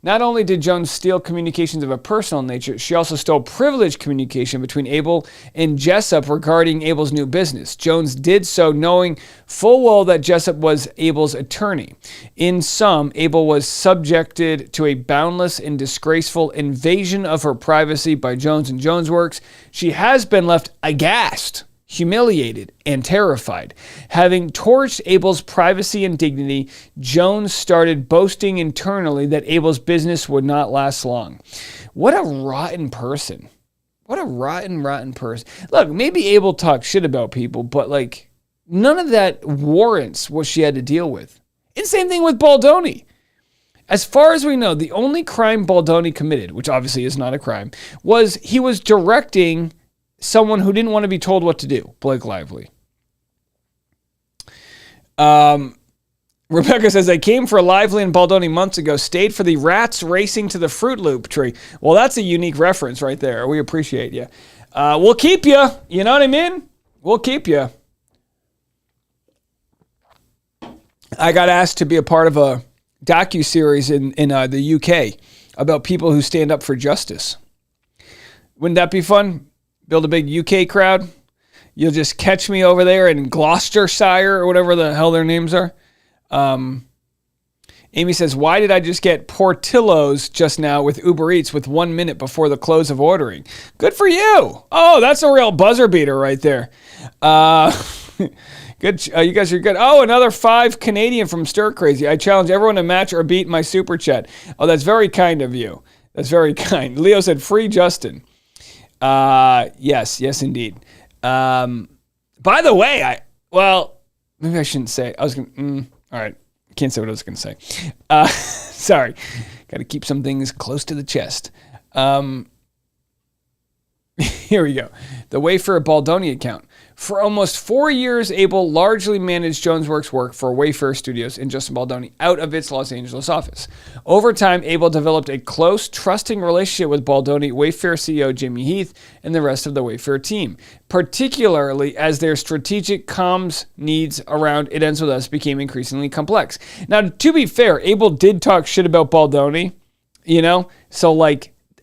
Not only did Jones steal communications of a personal nature, she also stole privileged communication between Abel and Jessup regarding Abel's new business. Jones did so knowing full well that Jessup was Abel's attorney. In sum, Abel was subjected to a boundless and disgraceful invasion of her privacy by Jones and Jones Works. She has been left aghast, humiliated, and terrified. Having torched Abel's privacy and dignity, Jones started boasting internally that Abel's business would not last long. What a rotten person. What a rotten person. Look, maybe Abel talked shit about people, but none of that warrants what she had to deal with. And same thing with Baldoni. As far as we know, the only crime Baldoni committed, which obviously is not a crime, was he was directing someone who didn't want to be told what to do, Blake Lively. Rebecca says, I came for Lively and Baldoni months ago, stayed for the rats racing to the Fruit Loop tree. Well, that's a unique reference right there. We appreciate you. We'll keep you. You know what I mean? We'll keep you. I got asked to be a part of a docuseries in the UK about people who stand up for justice. Wouldn't that be fun? Build a big UK crowd. You'll just catch me over there in Gloucestershire or whatever the hell their names are. Amy says, why did I just get Portillo's just now with Uber Eats with 1 minute before the close of ordering? Good for you. Oh, that's a real buzzer beater right there. Good. You guys are good. Oh, another 5 Canadian from Stir Crazy. I challenge everyone to match or beat my super chat. Oh, that's very kind of you. That's very kind. Leo said, free Justin. Yes, indeed. By the way, maybe I shouldn't say. I was going all right. Can't say what I was going to say. Sorry. Got to keep some things close to the chest. Here we go. The Wayfair Baldoni account. For almost 4 years, Abel largely managed Jones Works work for Wayfair Studios and Justin Baldoni out of its Los Angeles office. Over time, Abel developed a close, trusting relationship with Baldoni, Wayfair CEO Jimmy Heath, and the rest of the Wayfair team, particularly as their strategic comms needs around It Ends With Us became increasingly complex. Now, to be fair, Abel did talk shit about Baldoni, so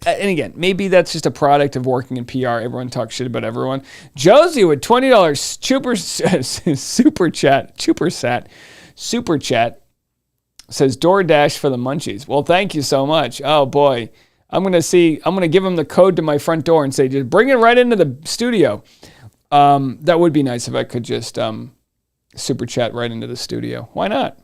and again, maybe that's just a product of working in PR. Everyone talks shit about everyone. Josie with $20 super chat says DoorDash for the munchies. Well, thank you so much. Oh boy. I'm going to give him the code to my front door and say, just bring it right into the studio. That would be nice if I could just super chat right into the studio. Why not?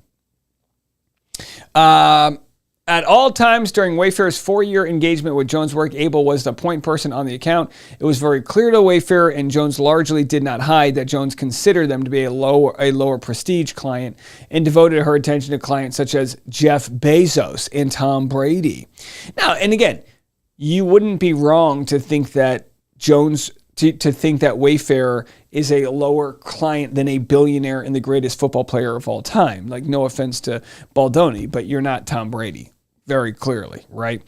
At all times during Wayfair's 4-year engagement with Jones' work, Abel was the point person on the account. It was very clear to Wayfair, and Jones largely did not hide, that Jones considered them to be a lower prestige client and devoted her attention to clients such as Jeff Bezos and Tom Brady. Now, and again, you wouldn't be wrong to think that to think that Wayfair is a lower client than a billionaire and the greatest football player of all time. Like, no offense to Baldoni, but you're not Tom Brady. Very clearly, right?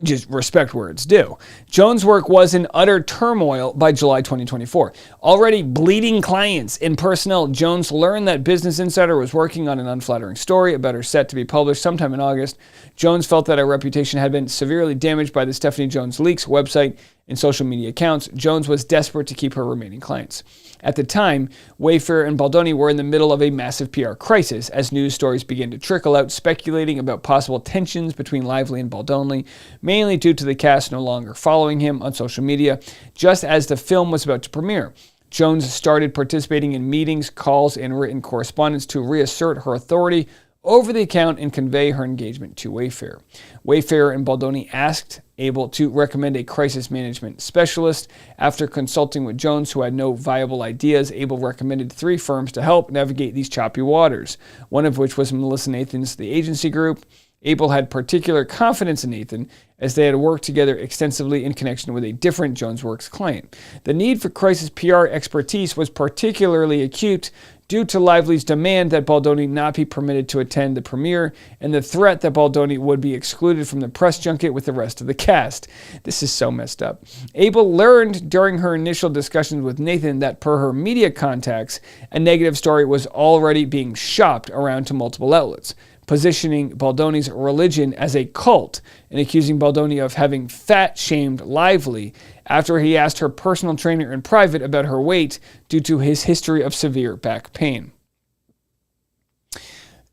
Just respect where it's due. Jones' work was in utter turmoil by July 2024. Already bleeding clients and personnel, Jones learned that Business Insider was working on an unflattering story about her set to be published sometime in August. Jones felt that her reputation had been severely damaged by the Stephanie Jones Leaks website and social media accounts. Jones was desperate to keep her remaining clients. At the time, Wayfair and Baldoni were in the middle of a massive PR crisis as news stories began to trickle out speculating about possible tensions between Lively and Baldoni, mainly due to the cast no longer following him on social media. Just as the film was about to premiere, Jones started participating in meetings, calls, and written correspondence to reassert her authority over the account and convey her engagement to Wayfair. Wayfair and Baldoni asked Abel to recommend a crisis management specialist. After consulting with Jones, who had no viable ideas, Abel recommended 3 firms to help navigate these choppy waters, one of which was Melissa Nathan's The Agency Group. Abel had particular confidence in Nathan, as they had worked together extensively in connection with a different Jones Works client. The need for crisis PR expertise was particularly acute due to Lively's demand that Baldoni not be permitted to attend the premiere and the threat that Baldoni would be excluded from the press junket with the rest of the cast. This is so messed up. Abel learned during her initial discussions with Nathan that, per her media contacts, a negative story was already being shopped around to multiple outlets, positioning Baldoni's religion as a cult and accusing Baldoni of having fat-shamed Lively after he asked her personal trainer in private about her weight due to his history of severe back pain.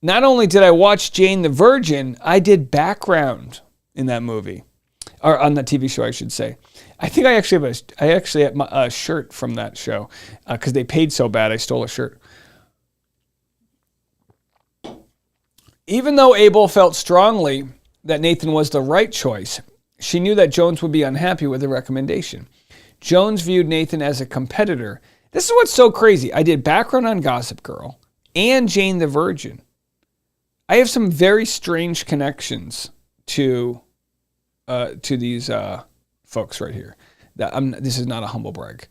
Not only did I watch Jane the Virgin, I did background in that movie, or on that TV show, I should say. I think I actually have a shirt from that show because they paid so bad I stole a shirt. Even though Abel felt strongly that Nathan was the right choice, she knew that Jones would be unhappy with the recommendation. Jones viewed Nathan as a competitor. This is what's so crazy. I did background on Gossip Girl and Jane the Virgin. I have some very strange connections to these folks right here. This is not a humble brag.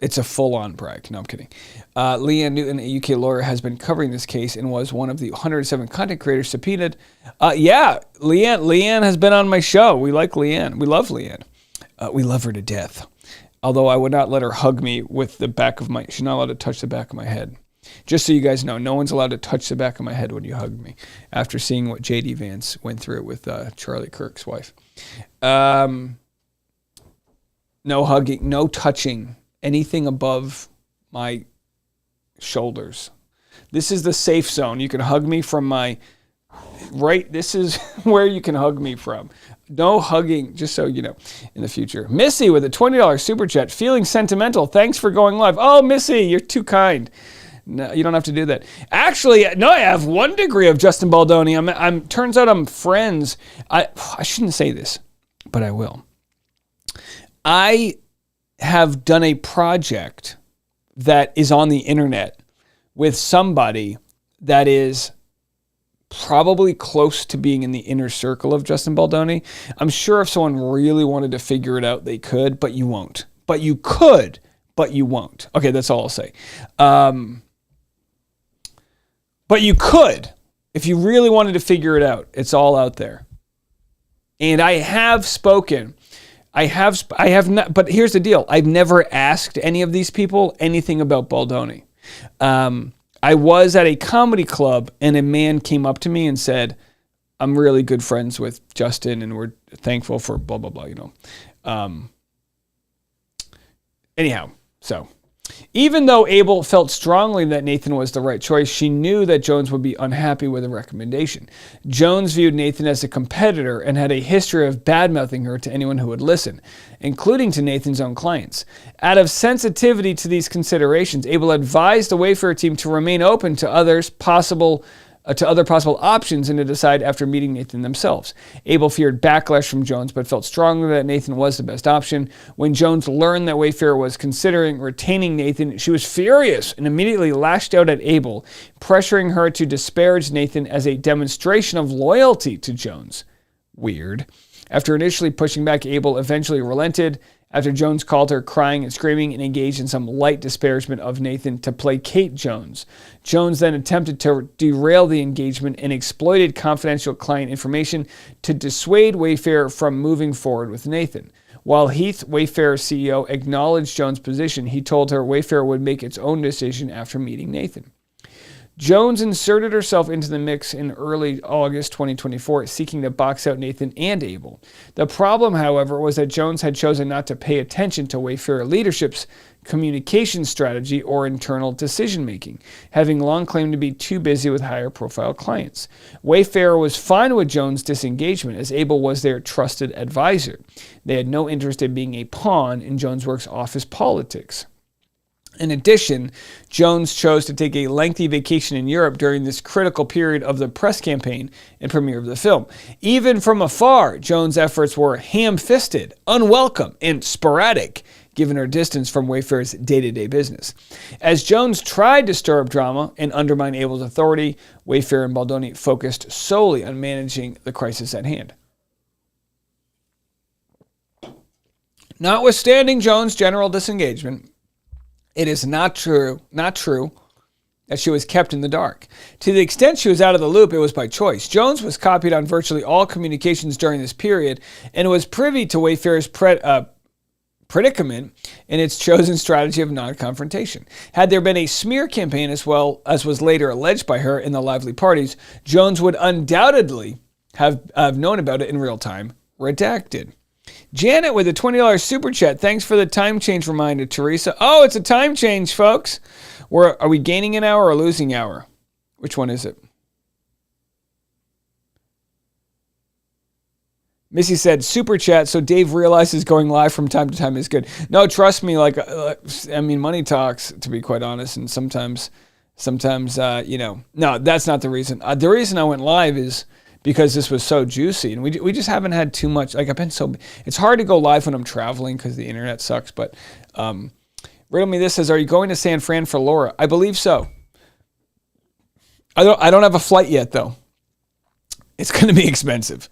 It's a full-on brag. No, I'm kidding. Leanne Newton, a UK lawyer, has been covering this case and was one of the 107 content creators subpoenaed. Yeah, Leanne has been on my show. We like Leanne. We love Leanne. We love her to death. Although I would not let her hug me with the back of my... She's not allowed to touch the back of my head. Just so you guys know, no one's allowed to touch the back of my head when you hug me, after seeing what J.D. Vance went through with Charlie Kirk's wife. No hugging, no touching anything above my shoulders. This is the safe zone. You can hug me from my right. This is where you can hug me from. No hugging, just so you know, in the future. Missy with a $20 super chat, feeling sentimental. Thanks for going live. Oh, Missy, you're too kind. No, you don't have to do that. Actually, no, I have 1 degree of Justin Baldoni. Turns out I'm friends. I shouldn't say this, but I will. I have done a project that is on the internet with somebody that is probably close to being in the inner circle of Justin Baldoni. I'm sure if someone really wanted to figure it out, they could, but you won't. But you could, but you won't. Okay, that's all I'll say. But you could, if you really wanted to figure it out. It's all out there. And I have spoken. I have not, but here's the deal. I've never asked any of these people anything about Baldoni. I was at a comedy club and a man came up to me and said, I'm really good friends with Justin, and we're thankful for blah, blah, blah, you know. Anyhow, so even though Abel felt strongly that Nathan was the right choice, she knew that Jones would be unhappy with the recommendation. Jones viewed Nathan as a competitor and had a history of bad-mouthing her to anyone who would listen, including to Nathan's own clients. Out of sensitivity to these considerations, Abel advised the Wayfair team to remain open to other possible options and to decide after meeting Nathan themselves. Abel feared backlash from Jones, but felt strongly that Nathan was the best option. When Jones learned that Wayfair was considering retaining Nathan, she was furious and immediately lashed out at Abel, pressuring her to disparage Nathan as a demonstration of loyalty to Jones. Weird. After initially pushing back, Abel eventually relented after Jones called her crying and screaming and engaged in some light disparagement of Nathan to placate Jones. Jones then attempted to derail the engagement and exploited confidential client information to dissuade Wayfair from moving forward with Nathan. While Heath, Wayfair's CEO, acknowledged Jones' position, he told her Wayfair would make its own decision after meeting Nathan. Jones inserted herself into the mix in early August 2024, seeking to box out Nathan and Abel. The problem, however, was that Jones had chosen not to pay attention to Wayfair leadership's communication strategy or internal decision-making, having long claimed to be too busy with higher-profile clients. Wayfair was fine with Jones' disengagement, as Abel was their trusted advisor. They had no interest in being a pawn in Jones' work's office politics. In addition, Jones chose to take a lengthy vacation in Europe during this critical period of the press campaign and premiere of the film. Even from afar, Jones' efforts were ham-fisted, unwelcome, and sporadic, given her distance from Wayfair's day-to-day business. As Jones tried to stir up drama and undermine Abel's authority, Wayfair and Baldoni focused solely on managing the crisis at hand. Notwithstanding Jones' general disengagement, it is not true that she was kept in the dark. To the extent she was out of the loop, it was by choice. Jones was copied on virtually all communications during this period and was privy to Wayfair's predicament in its chosen strategy of non-confrontation. Had there been a smear campaign, as well as was later alleged by her in the lively parties, Jones would undoubtedly have known about it in real time. Redacted. Janet with a $20 super chat. Thanks for the time change reminder, Teresa. Oh, it's a time change, folks. Are we gaining an hour or losing hour? Which one is it? Missy said, super chat, so Dave realizes going live from time to time is good. No, trust me, money talks, to be quite honest, and sometimes, no, that's not the reason. The reason I went live is because this was so juicy, and we just haven't had too much. It's hard to go live when I'm traveling because the internet sucks, but Riddle Me This says, are you going to San Fran for Laura? I believe so. I don't have a flight yet, though. It's going to be expensive,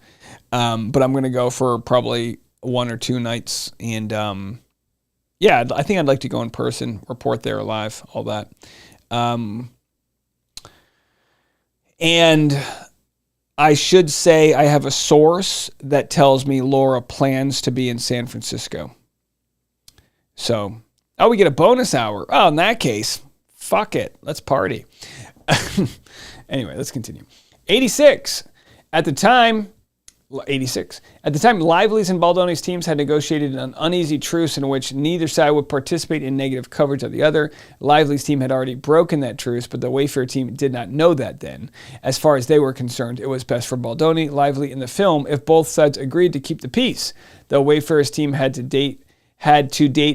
but I'm going to go for probably 1 or 2 nights, and I think I'd like to go in person, report there live, all that. And I should say I have a source that tells me Laura plans to be in San Francisco. So, we get a bonus hour. Oh, in that case, fuck it. Let's party. Anyway, let's continue. 86. At the time, Lively's and Baldoni's teams had negotiated an uneasy truce in which neither side would participate in negative coverage of the other. Lively's team had already broken that truce, but the Wayfair team did not know that then. As far as they were concerned, it was best for Baldoni, Lively, and the film if both sides agreed to keep the peace. Though Wayfair's team had to date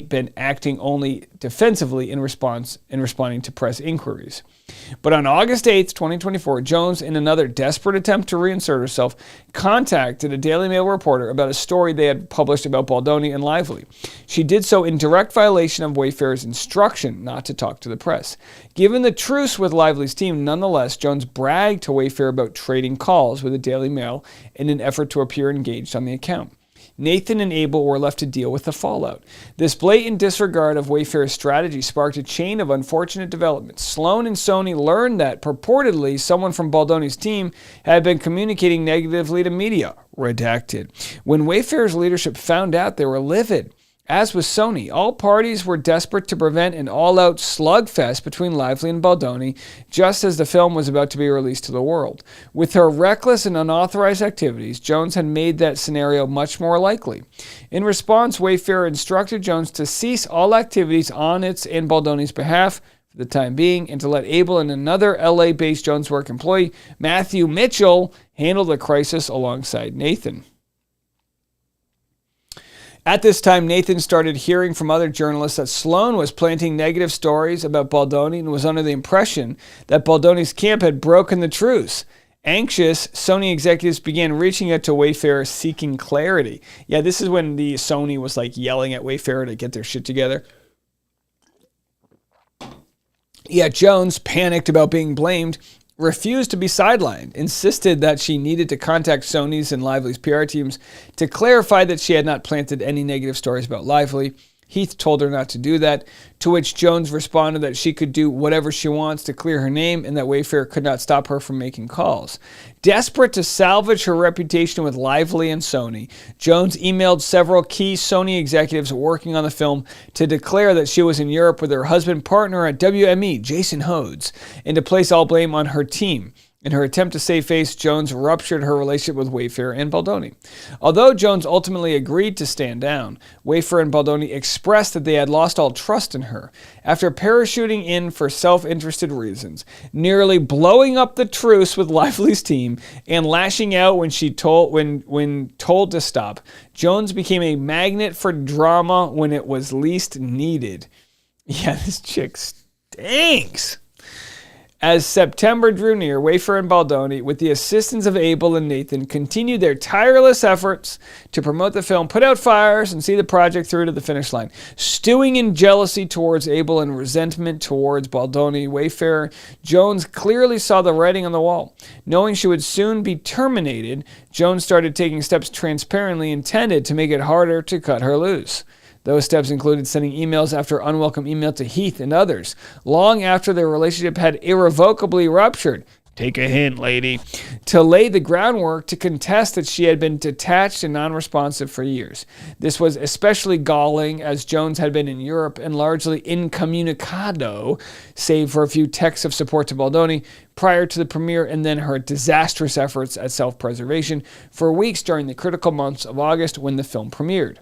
been acting only defensively in responding to press inquiries. But on August 8th, 2024, Jones, in another desperate attempt to reinsert herself, contacted a Daily Mail reporter about a story they had published about Baldoni and Lively. She did so in direct violation of Wayfair's instruction not to talk to the press. Given the truce with Lively's team, nonetheless, Jones bragged to Wayfair about trading calls with the Daily Mail in an effort to appear engaged on the account. Nathan and Abel were left to deal with the fallout. This blatant disregard of Wayfair's strategy sparked a chain of unfortunate developments. Sloan and Sony learned that, purportedly, someone from Baldoni's team had been communicating negatively to media. Redacted. When Wayfair's leadership found out, they were livid. As with Sony, all parties were desperate to prevent an all-out slugfest between Lively and Baldoni, just as the film was about to be released to the world. With her reckless and unauthorized activities, Jones had made that scenario much more likely. In response, Wayfair instructed Jones to cease all activities on its and Baldoni's behalf for the time being, and to let Abel and another LA-based Jones Work employee, Matthew Mitchell, handle the crisis alongside Nathan. At this time, Nathan started hearing from other journalists that Sloan was planting negative stories about Baldoni and was under the impression that Baldoni's camp had broken the truce. Anxious, Sony executives began reaching out to Wayfair seeking clarity. Yeah, this is when the Sony was like yelling at Wayfair to get their shit together. Yet Jones, panicked about being blamed, refused to be sidelined, insisted that she needed to contact Sony's and Lively's PR teams to clarify that she had not planted any negative stories about Lively. Heath told her not to do that, to which Jones responded that she could do whatever she wants to clear her name and that Wayfair could not stop her from making calls. Desperate to salvage her reputation with Lively and Sony, Jones emailed several key Sony executives working on the film to declare that she was in Europe with her husband-partner at WME, Jason Hodes, and to place all blame on her team. In her attempt to save face, Jones ruptured her relationship with Wayfair and Baldoni. Although Jones ultimately agreed to stand down, Wayfair and Baldoni expressed that they had lost all trust in her. After parachuting in for self-interested reasons, nearly blowing up the truce with Lively's team, and lashing out when told to stop, Jones became a magnet for drama when it was least needed. Yeah, this chick stinks. As September drew near, Wayfair and Baldoni, with the assistance of Abel and Nathan, continued their tireless efforts to promote the film, put out fires, and see the project through to the finish line. Stewing in jealousy towards Abel and resentment towards Baldoni, Wayfair, Jones clearly saw the writing on the wall. Knowing she would soon be terminated, Jones started taking steps transparently intended to make it harder to cut her loose. Those steps included sending emails after unwelcome email to Heath and others, long after their relationship had irrevocably ruptured. Take a hint, lady. To lay the groundwork to contest that she had been detached and non-responsive for years. This was especially galling as Jones had been in Europe and largely incommunicado, save for a few texts of support to Baldoni, prior to the premiere and then her disastrous efforts at self-preservation for weeks during the critical months of August when the film premiered.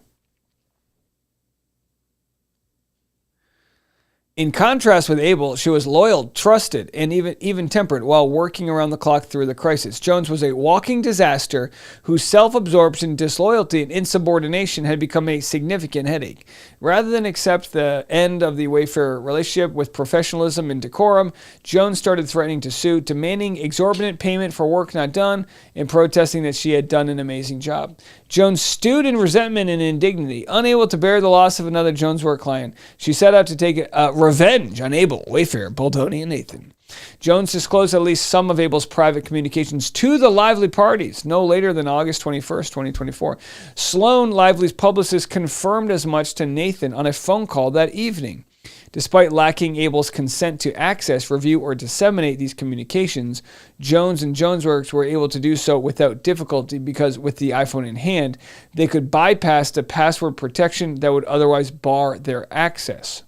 In contrast with Abel, she was loyal, trusted, and even tempered while working around the clock through the crisis. Jones was a walking disaster whose self-absorption, disloyalty, and insubordination had become a significant headache. Rather than accept the end of the Wayfair relationship with professionalism and decorum, Jones started threatening to sue, demanding exorbitant payment for work not done, and protesting that she had done an amazing job. Jones stewed in resentment and indignity, unable to bear the loss of another Jones Work client. She set out to take revenge on Abel, Wayfair, Baldoni, and Nathan. Jones disclosed at least some of Abel's private communications to the Lively parties no later than August 21st, 2024. Sloan, Lively's publicist, confirmed as much to Nathan on a phone call that evening. Despite lacking Abel's consent to access, review, or disseminate these communications, Jones and JonesWorks were able to do so without difficulty because with the iPhone in hand, they could bypass the password protection that would otherwise bar their access.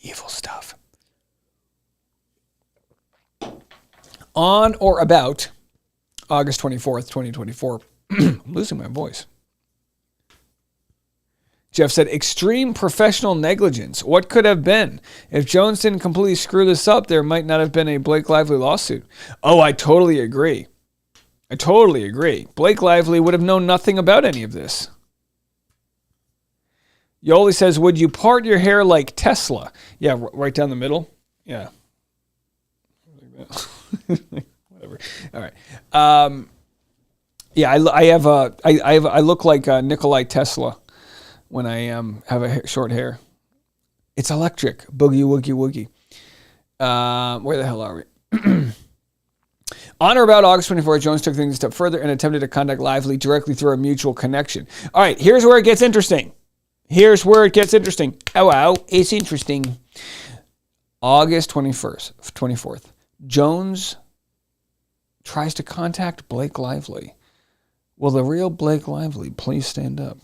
Evil stuff. On or about August 24th, 2024, I'm losing my voice. Jeff said, extreme professional negligence. What could have been? If Jones didn't completely screw this up, there might not have been a Blake Lively lawsuit. Oh, I totally agree. Blake Lively would have known nothing about any of this. Yoli says, would you part your hair like Tesla? Yeah, right down the middle. Yeah. Whatever. All right. Yeah, I look like Nikolai Tesla when I have short hair. It's electric. Boogie, woogie, woogie. Where the hell are we? On or about August 24th, Jones took things a step further and attempted to contact Lively directly through a mutual connection. All right, here's where it gets interesting. Oh, wow, it's interesting. August 24th. Jones tries to contact Blake Lively. Will the real Blake Lively please stand up?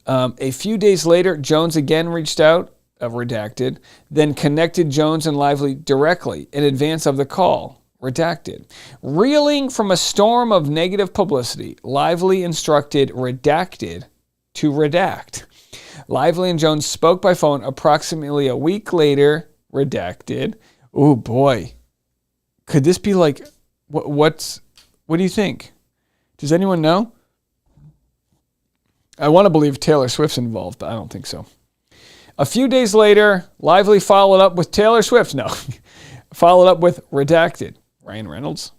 A few days later, Jones again reached out, redacted, then connected Jones and Lively directly in advance of the call, redacted. Reeling from a storm of negative publicity, Lively instructed redacted to redact. Lively and Jones spoke by phone approximately a week later, redacted. Oh boy. Could this be like, what do you think? Does anyone know? I want to believe Taylor Swift's involved, but I don't think so. A few days later, Lively followed up with Taylor Swift. No, followed up with redacted. Ryan Reynolds?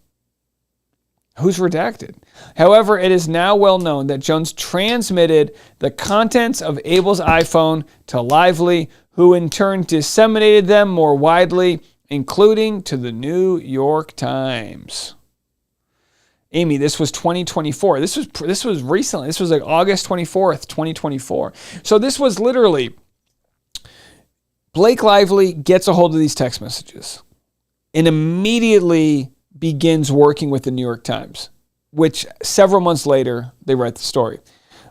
Who's redacted? However, it is now well known that Jones transmitted the contents of Abel's iPhone to Lively, who in turn disseminated them more widely, including to the New York Times. Amy, this was 2024. This was recently. This was like August 24th, 2024. So this was literally Blake Lively gets a hold of these text messages and immediately begins working with the New York Times, which several months later, they write the story.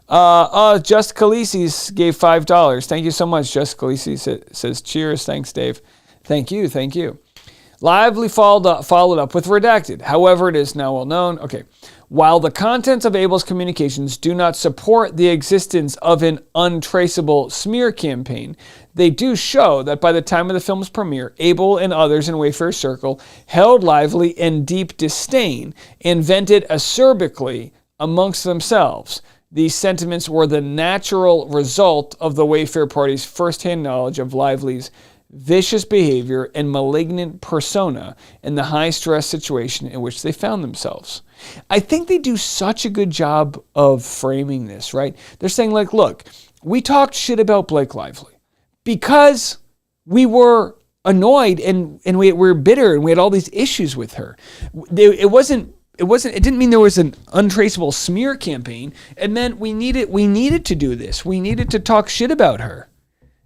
Just Khaleesi's gave $5. Thank you so much. Just Khaleesi says, cheers. Thanks, Dave. Thank you. Lively followed up with redacted. However, it is now well known. Okay. While the contents of Abel's communications do not support the existence of an untraceable smear campaign, they do show that by the time of the film's premiere, Abel and others in Wayfarer's Circle held Lively in deep disdain and vented acerbically amongst themselves. These sentiments were the natural result of the Wayfarer party's firsthand knowledge of Lively's vicious behavior and malignant persona in the high-stress situation in which they found themselves. I think they do such a good job of framing this, right? They're saying, like, look, we talked shit about Blake Lively because we were annoyed and we were bitter and we had all these issues with her. It didn't mean there was an untraceable smear campaign. It meant we needed to do this. We needed to talk shit about her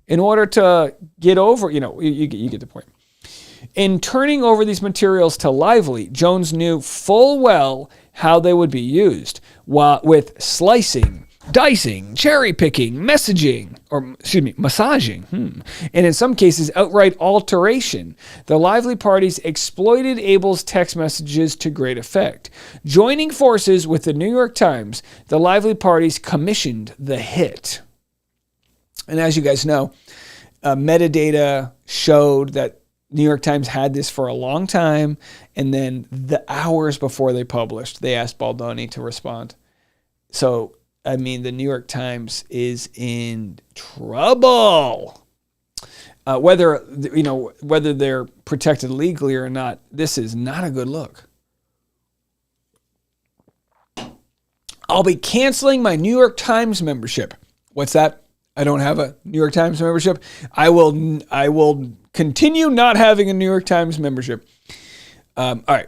in order to get over, you get the point. In turning over these materials to Lively, Jones knew full well how they would be used, with slicing, dicing, cherry-picking, massaging, and in some cases, outright alteration. The Lively parties exploited Abel's text messages to great effect. Joining forces with the New York Times, the Lively parties commissioned the hit. And as you guys know, metadata showed that New York Times had this for a long time, and then the hours before they published, they asked Baldoni to respond. So, I mean, the New York Times is in trouble. Whether they're protected legally or not, this is not a good look. I'll be canceling my New York Times membership. What's that? I don't have a New York Times membership. I will continue not having a New York Times membership. All right.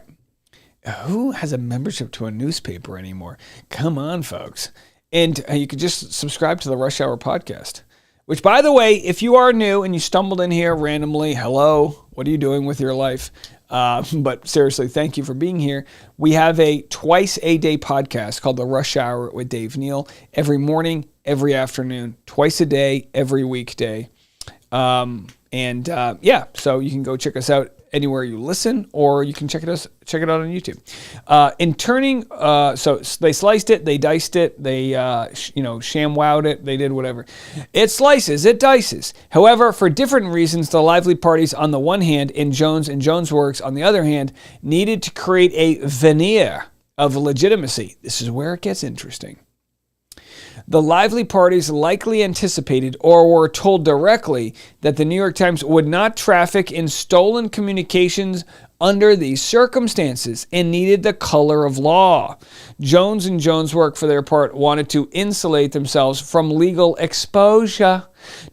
Who has a membership to a newspaper anymore? Come on, folks. And you can just subscribe to the Rush Hour podcast, which, by the way, if you are new and you stumbled in here randomly, hello, what are you doing with your life? But seriously, thank you for being here. We have a twice-a-day podcast called The Rush Hour with Dave Neal, every morning, every afternoon, twice a day, every weekday. So you can go check us out anywhere you listen, or you can check it out on YouTube. So they sliced it, they diced it, they ShamWowed it, they did whatever. It slices, it dices. However, for different reasons, the Lively parties on the one hand and Jones Works on the other hand needed to create a veneer of legitimacy. This is where it gets interesting. The Lively parties likely anticipated or were told directly that the New York Times would not traffic in stolen communications under these circumstances and needed the color of law. Jones and Jones Work, for their part, wanted to insulate themselves from legal exposure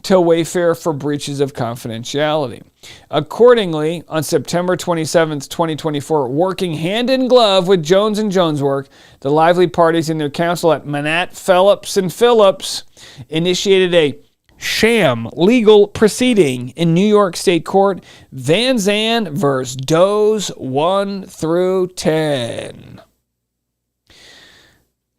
to Wayfarer for breaches of confidentiality. Accordingly, on September 27th, 2024, working hand in glove with Jones and Jones Work, the Lively parties and their counsel at Manat, Phillips & Phillips initiated a sham legal proceeding in New York State Court, Van Zandt versus Doe's 1 through 10.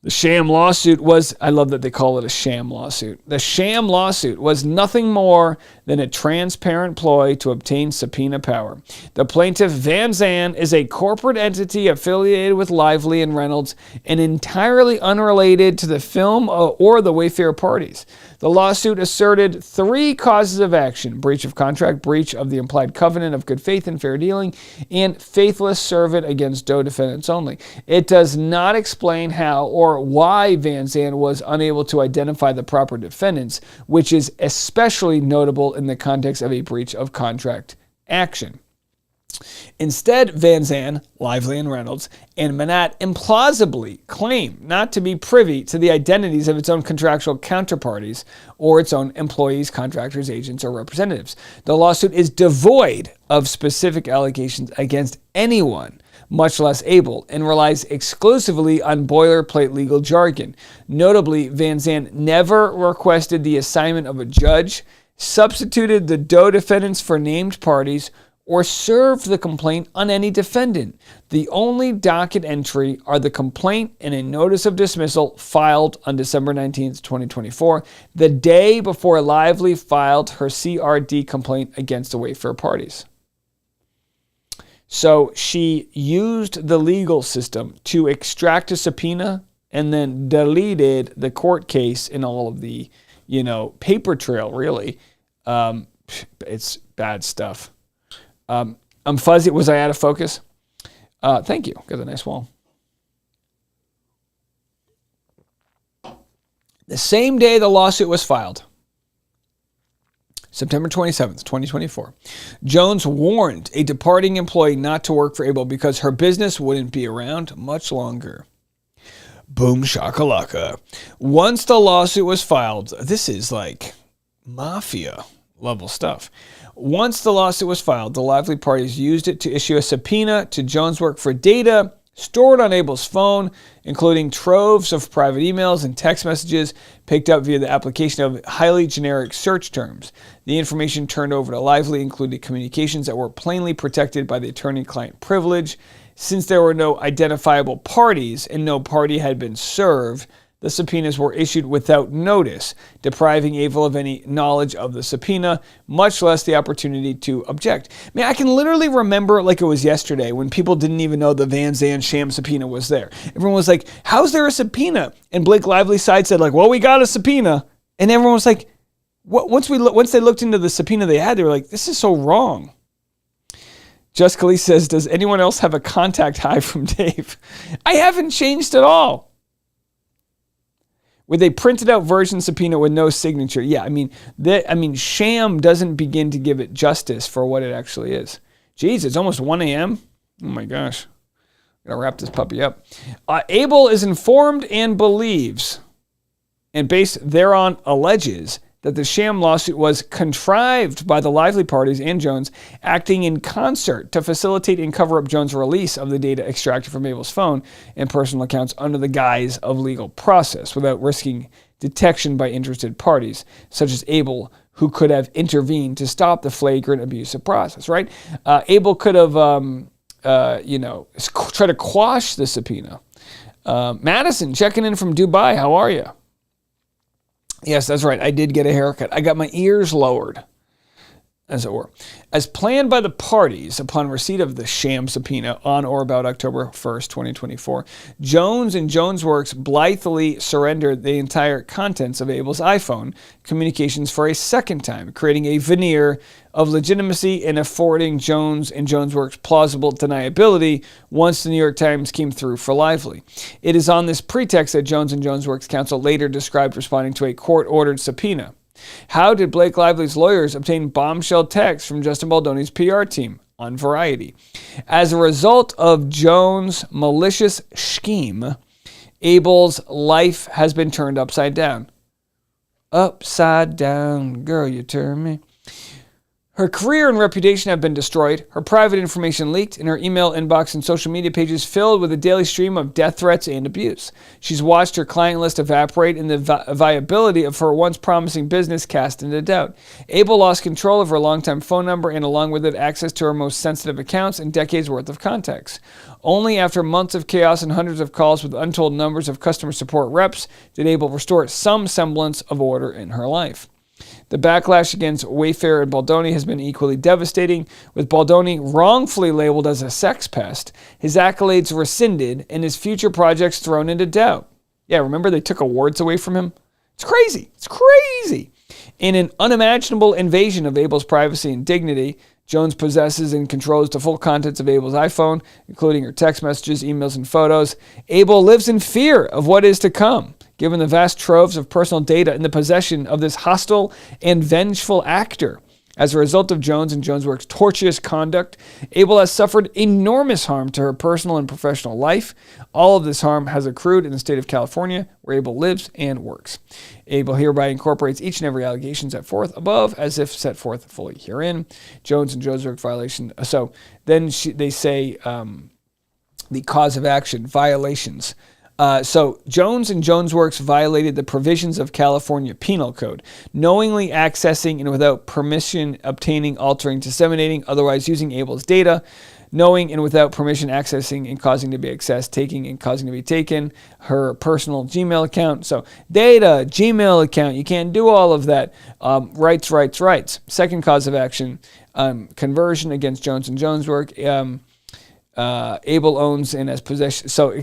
The sham lawsuit was, I love that they call it a sham lawsuit. The sham lawsuit was nothing more than a transparent ploy to obtain subpoena power. The plaintiff, Van Zandt, is a corporate entity affiliated with Lively and Reynolds and entirely unrelated to the film or the Wayfair parties. The lawsuit asserted 3 causes of action: breach of contract, breach of the implied covenant of good faith and fair dealing, and faithless servant against Doe defendants only. It does not explain how or why Van Zandt was unable to identify the proper defendants, which is especially notable in the context of a breach of contract action. Instead, Van Zandt, Lively and Reynolds, and Manat implausibly claim not to be privy to the identities of its own contractual counterparties or its own employees, contractors, agents, or representatives. The lawsuit is devoid of specific allegations against anyone, much less Able, and relies exclusively on boilerplate legal jargon. Notably, Van Zandt never requested the assignment of a judge, substituted the Doe defendants for named parties, or served the complaint on any defendant. The only docket entry are the complaint and a notice of dismissal filed on December 19th, 2024, the day before Lively filed her CRD complaint against the Wayfair parties. So she used the legal system to extract a subpoena and then deleted the court case in all of the, paper trail, really. It's bad stuff. I'm fuzzy. Was I out of focus? Thank you. Got a nice wall. The same day the lawsuit was filed, September 27th, 2024, Jones warned a departing employee not to work for Able because her business wouldn't be around much longer. Boom shakalaka. Once the lawsuit was filed, this is like mafia level stuff. Once the lawsuit was filed, the Lively parties used it to issue a subpoena to Jones' work for data stored on Abel's phone, including troves of private emails and text messages picked up via the application of highly generic search terms. The information turned over to Lively included communications that were plainly protected by the attorney-client privilege. Since there were no identifiable parties and no party had been served, the subpoenas were issued without notice, depriving Able of any knowledge of the subpoena, much less the opportunity to object. I can literally remember like it was yesterday when people didn't even know the Van Zandt sham subpoena was there. Everyone was like, how's there a subpoena? And Blake Lively's side said like, well, we got a subpoena. And everyone was like, once they looked into the subpoena they had, they were like, this is so wrong. Just Khalees says, does anyone else have a contact high from Dave? I haven't changed at all. With a printed out version subpoena with no signature. Yeah, sham doesn't begin to give it justice for what it actually is. Jeez, it's almost 1 a.m. Oh my gosh. Gotta wrap this puppy up. Able is informed and believes, and based thereon alleges, that the sham lawsuit was contrived by the Lively parties and Jones, acting in concert to facilitate and cover up Jones' release of the data extracted from Abel's phone and personal accounts under the guise of legal process without risking detection by interested parties, such as Able, who could have intervened to stop the flagrant abusive process, right? Able could have, tried to quash the subpoena. Madison, checking in from Dubai. How are you? Yes, that's right. I did get a haircut. I got my ears lowered, as it were. As planned by the parties upon receipt of the sham subpoena on or about October 1st, 2024, Jones and Jones Works blithely surrendered the entire contents of Abel's iPhone communications for a second time, creating a veneer of legitimacy and affording Jones and Jones Works plausible deniability once the New York Times came through for Lively. It is on this pretext that Jones and Jones Works counsel later described responding to a court-ordered subpoena. How did Blake Lively's lawyers obtain bombshell texts from Justin Baldoni's PR team? On Variety. As a result of Jones' malicious scheme, Abel's life has been turned upside down. Upside down, girl, you turn me. Her career and reputation have been destroyed, her private information leaked, and her email inbox and social media pages filled with a daily stream of death threats and abuse. She's watched her client list evaporate and the viability of her once promising business cast into doubt. Abel lost control of her longtime phone number and along with it access to her most sensitive accounts and decades worth of contacts. Only after months of chaos and hundreds of calls with untold numbers of customer support reps did Abel restore some semblance of order in her life. The backlash against Wayfair and Baldoni has been equally devastating, with Baldoni wrongfully labeled as a sex pest, his accolades rescinded, and his future projects thrown into doubt. Yeah, remember they took awards away from him? It's crazy. It's crazy. In an unimaginable invasion of Abel's privacy and dignity, Jones possesses and controls the full contents of Abel's iPhone, including her text messages, emails, and photos. Abel lives in fear of what is to come, given the vast troves of personal data in the possession of this hostile and vengeful actor. As a result of Jones and JonesWorks' tortuous conduct, Abel has suffered enormous harm to her personal and professional life. All of this harm has accrued in the state of California, where Abel lives and works. Abel hereby incorporates each and every allegation set forth above, as if set forth fully herein. Jones and JonesWorks violation. So then they say the cause of action, violations. So Jones and JonesWorks violated the provisions of California Penal Code, knowingly accessing and without permission obtaining, altering, disseminating, otherwise using Abel's data, knowing and without permission accessing and causing to be accessed, taking and causing to be taken, her personal Gmail account. So data, Gmail account, you can't do all of that. Rights. Second cause of action, conversion against Jones and JonesWorks. Abel owns and has possession. So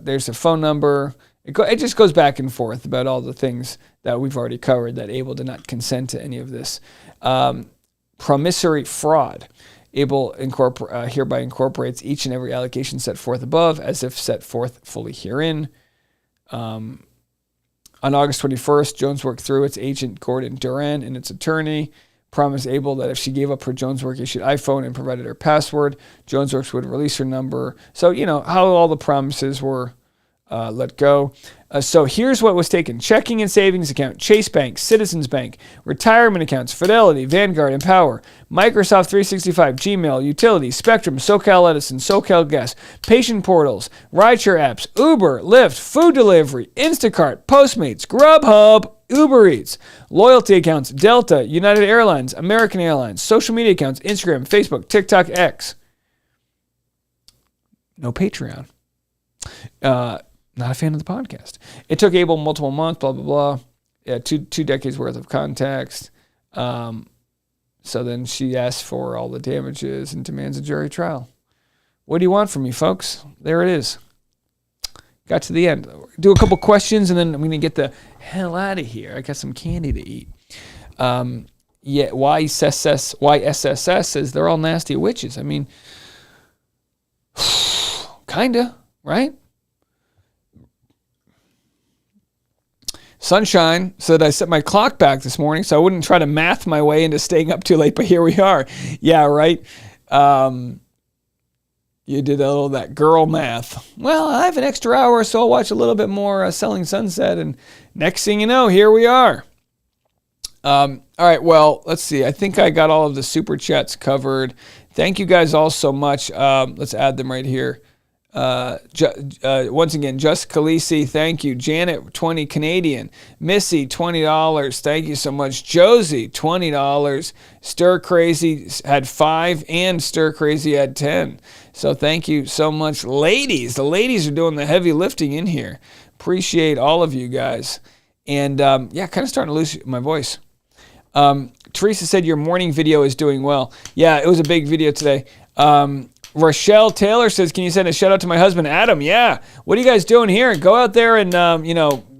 there's a phone number. It just goes back and forth about all the things that we've already covered, that Abel did not consent to any of this. Promissory fraud. Abel hereby incorporates each and every allegation set forth above, as if set forth fully herein. On August 21st, Jones worked through its agent Gordon Duran and its attorney, promised Abel that if she gave up her JonesWorks issued iPhone and provided her password, JonesWorks would release her number. So, how all the promises were let go. So here's what was taken. Checking and savings account, Chase Bank, Citizens Bank, retirement accounts, Fidelity, Vanguard, Empower, Microsoft 365, Gmail, Utilities, Spectrum, SoCal Edison, SoCal Gas, patient portals, rideshare apps, Uber, Lyft, food delivery, Instacart, Postmates, Grubhub, Uber Eats, loyalty accounts, Delta, United Airlines, American Airlines, social media accounts, Instagram, Facebook, TikTok, X. No Patreon. Not a fan of the podcast. It took Abel multiple months, blah, blah, blah. Yeah, two decades worth of context. So then she asked for all the damages and demands a jury trial. What do you want from me, folks? There it is. Got to the end. Do a couple questions, and then I'm going to get the hell out of here. I got some candy to eat. YSSS says they're all nasty witches. I mean, kind of, right? Sunshine said I set my clock back this morning so I wouldn't try to math my way into staying up too late, but here we are. Yeah, right. You did all that girl math. Well, I have an extra hour, so I'll watch a little bit more Selling Sunset, and next thing you know, here we are. All right, well, let's see. I think I got all of the super chats covered. Thank you guys all so much. Let's add them right here. Once again, Just Khaleesi, thank you. Janet, 20 Canadian. Missy, $20. Thank you so much. Josie, $20. Stir Crazy had 5 and Stir Crazy had 10. So thank you so much, ladies. The ladies are doing the heavy lifting in here. Appreciate all of you guys. And kind of starting to lose my voice. Teresa said your morning video is doing well. Yeah, it was a big video today. Rochelle Taylor says, can you send a shout out to my husband, Adam? Yeah. What are you guys doing here? Go out there and,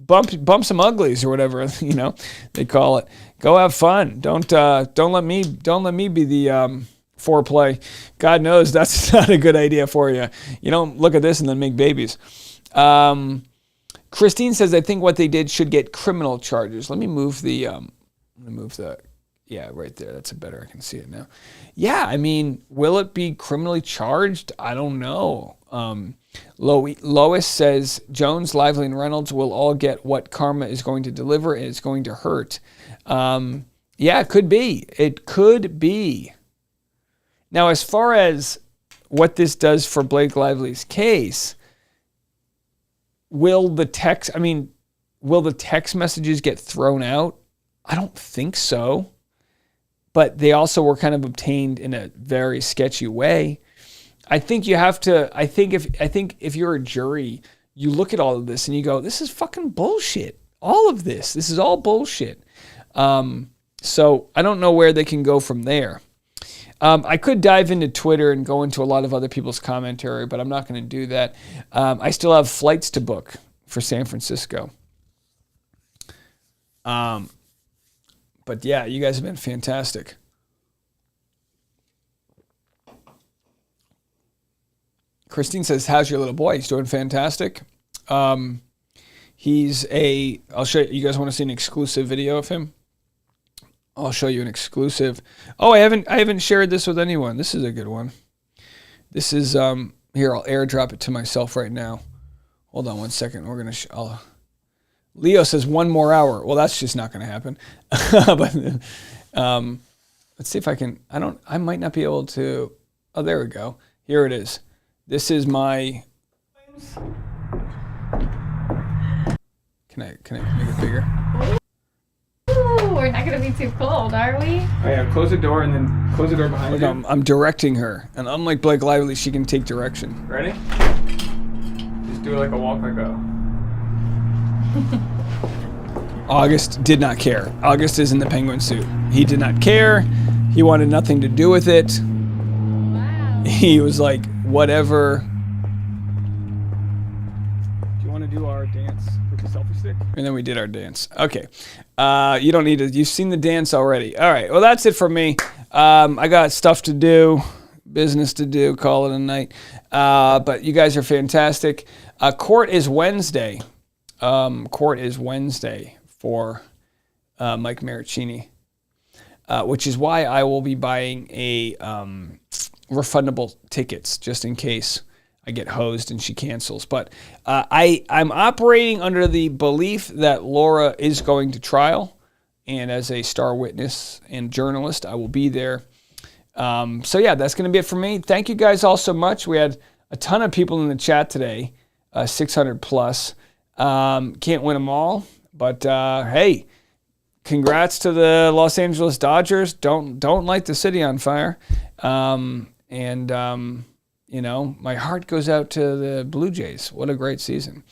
bump some uglies or whatever, they call it. Go have fun. Don't let me be the foreplay. God knows that's not a good idea for you. You don't look at this and then make babies. Christine says, I think what they did should get criminal charges. Let me move yeah, right there. That's better. I can see it now. Yeah, I mean, will it be criminally charged? I don't know. Lois says, Jones, Lively, and Reynolds will all get what karma is going to deliver, and it's going to hurt. Yeah, it could be. It could be. Now, as far as what this does for Blake Lively's case, will the text messages get thrown out? I don't think so. But they also were kind of obtained in a very sketchy way. I think you have to, I think if you're a jury, you look at all of this and you go, this is fucking bullshit. All of this is all bullshit. So I don't know where they can go from there. I could dive into Twitter and go into a lot of other people's commentary, but I'm not going to do that. I still have flights to book for San Francisco. But yeah, you guys have been fantastic. Christine says, how's your little boy? He's doing fantastic. I'll show you guys want to see an exclusive video of him? I'll show you an exclusive. Oh, I haven't shared this with anyone. This is a good one. This is, here, I'll airdrop it to myself right now. Hold on one second. We're going to, Leo says 1 more hour. Well, that's just not going to happen. But let's see if I can. I might not be able to. Oh, there we go. Here it is. This is my. Can I make it bigger? Ooh, we're not going to be too cold, are we? Oh yeah, close the door and then close the door behind you. I'm directing her, and unlike Blake Lively, she can take direction. Ready? Just do it like a walk, like a. August did not care. August is in the penguin suit. He did not care. He wanted nothing to do with it. Wow. He was like, whatever. Do you want to do our dance with the selfie stick? And then we did our dance. Okay. You don't need to. You've seen the dance already. All right. Well, that's it for me. I got stuff to do, business to do. Call it a night. But you guys are fantastic. Court is Wednesday. Court is Wednesday for Mike Maricini, which is why I will be buying a refundable tickets just in case I get hosed and she cancels. But I'm operating under the belief that Laura is going to trial, and as a star witness and journalist, I will be there. So yeah, that's going to be it for me. Thank you guys all so much. We had a ton of people in the chat today, 600 plus. Can't win them all, but hey, congrats to the Los Angeles Dodgers. Don't light the city on fire. You know, my heart goes out to the Blue Jays. What a great season.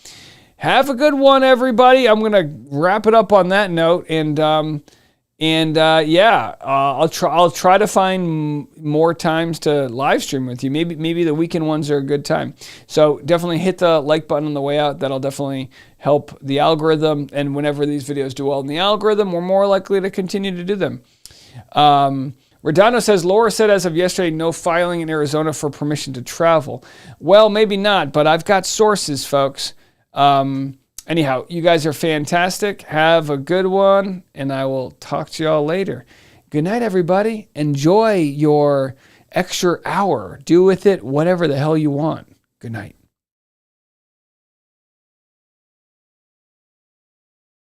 Have a good one, everybody. I'm gonna wrap it up on that note, I'll try to find more times to live stream with you. Maybe the weekend ones are a good time. So definitely hit the like button on the way out. That'll definitely help the algorithm. And whenever these videos do well in the algorithm, we're more likely to continue to do them. Redondo says, Laura said as of yesterday, no filing in Arizona for permission to travel. Well, maybe not, but I've got sources, folks. Anyhow, you guys are fantastic. Have a good one, and I will talk to y'all later. Good night, everybody. Enjoy your extra hour. Do with it whatever the hell you want. Good night.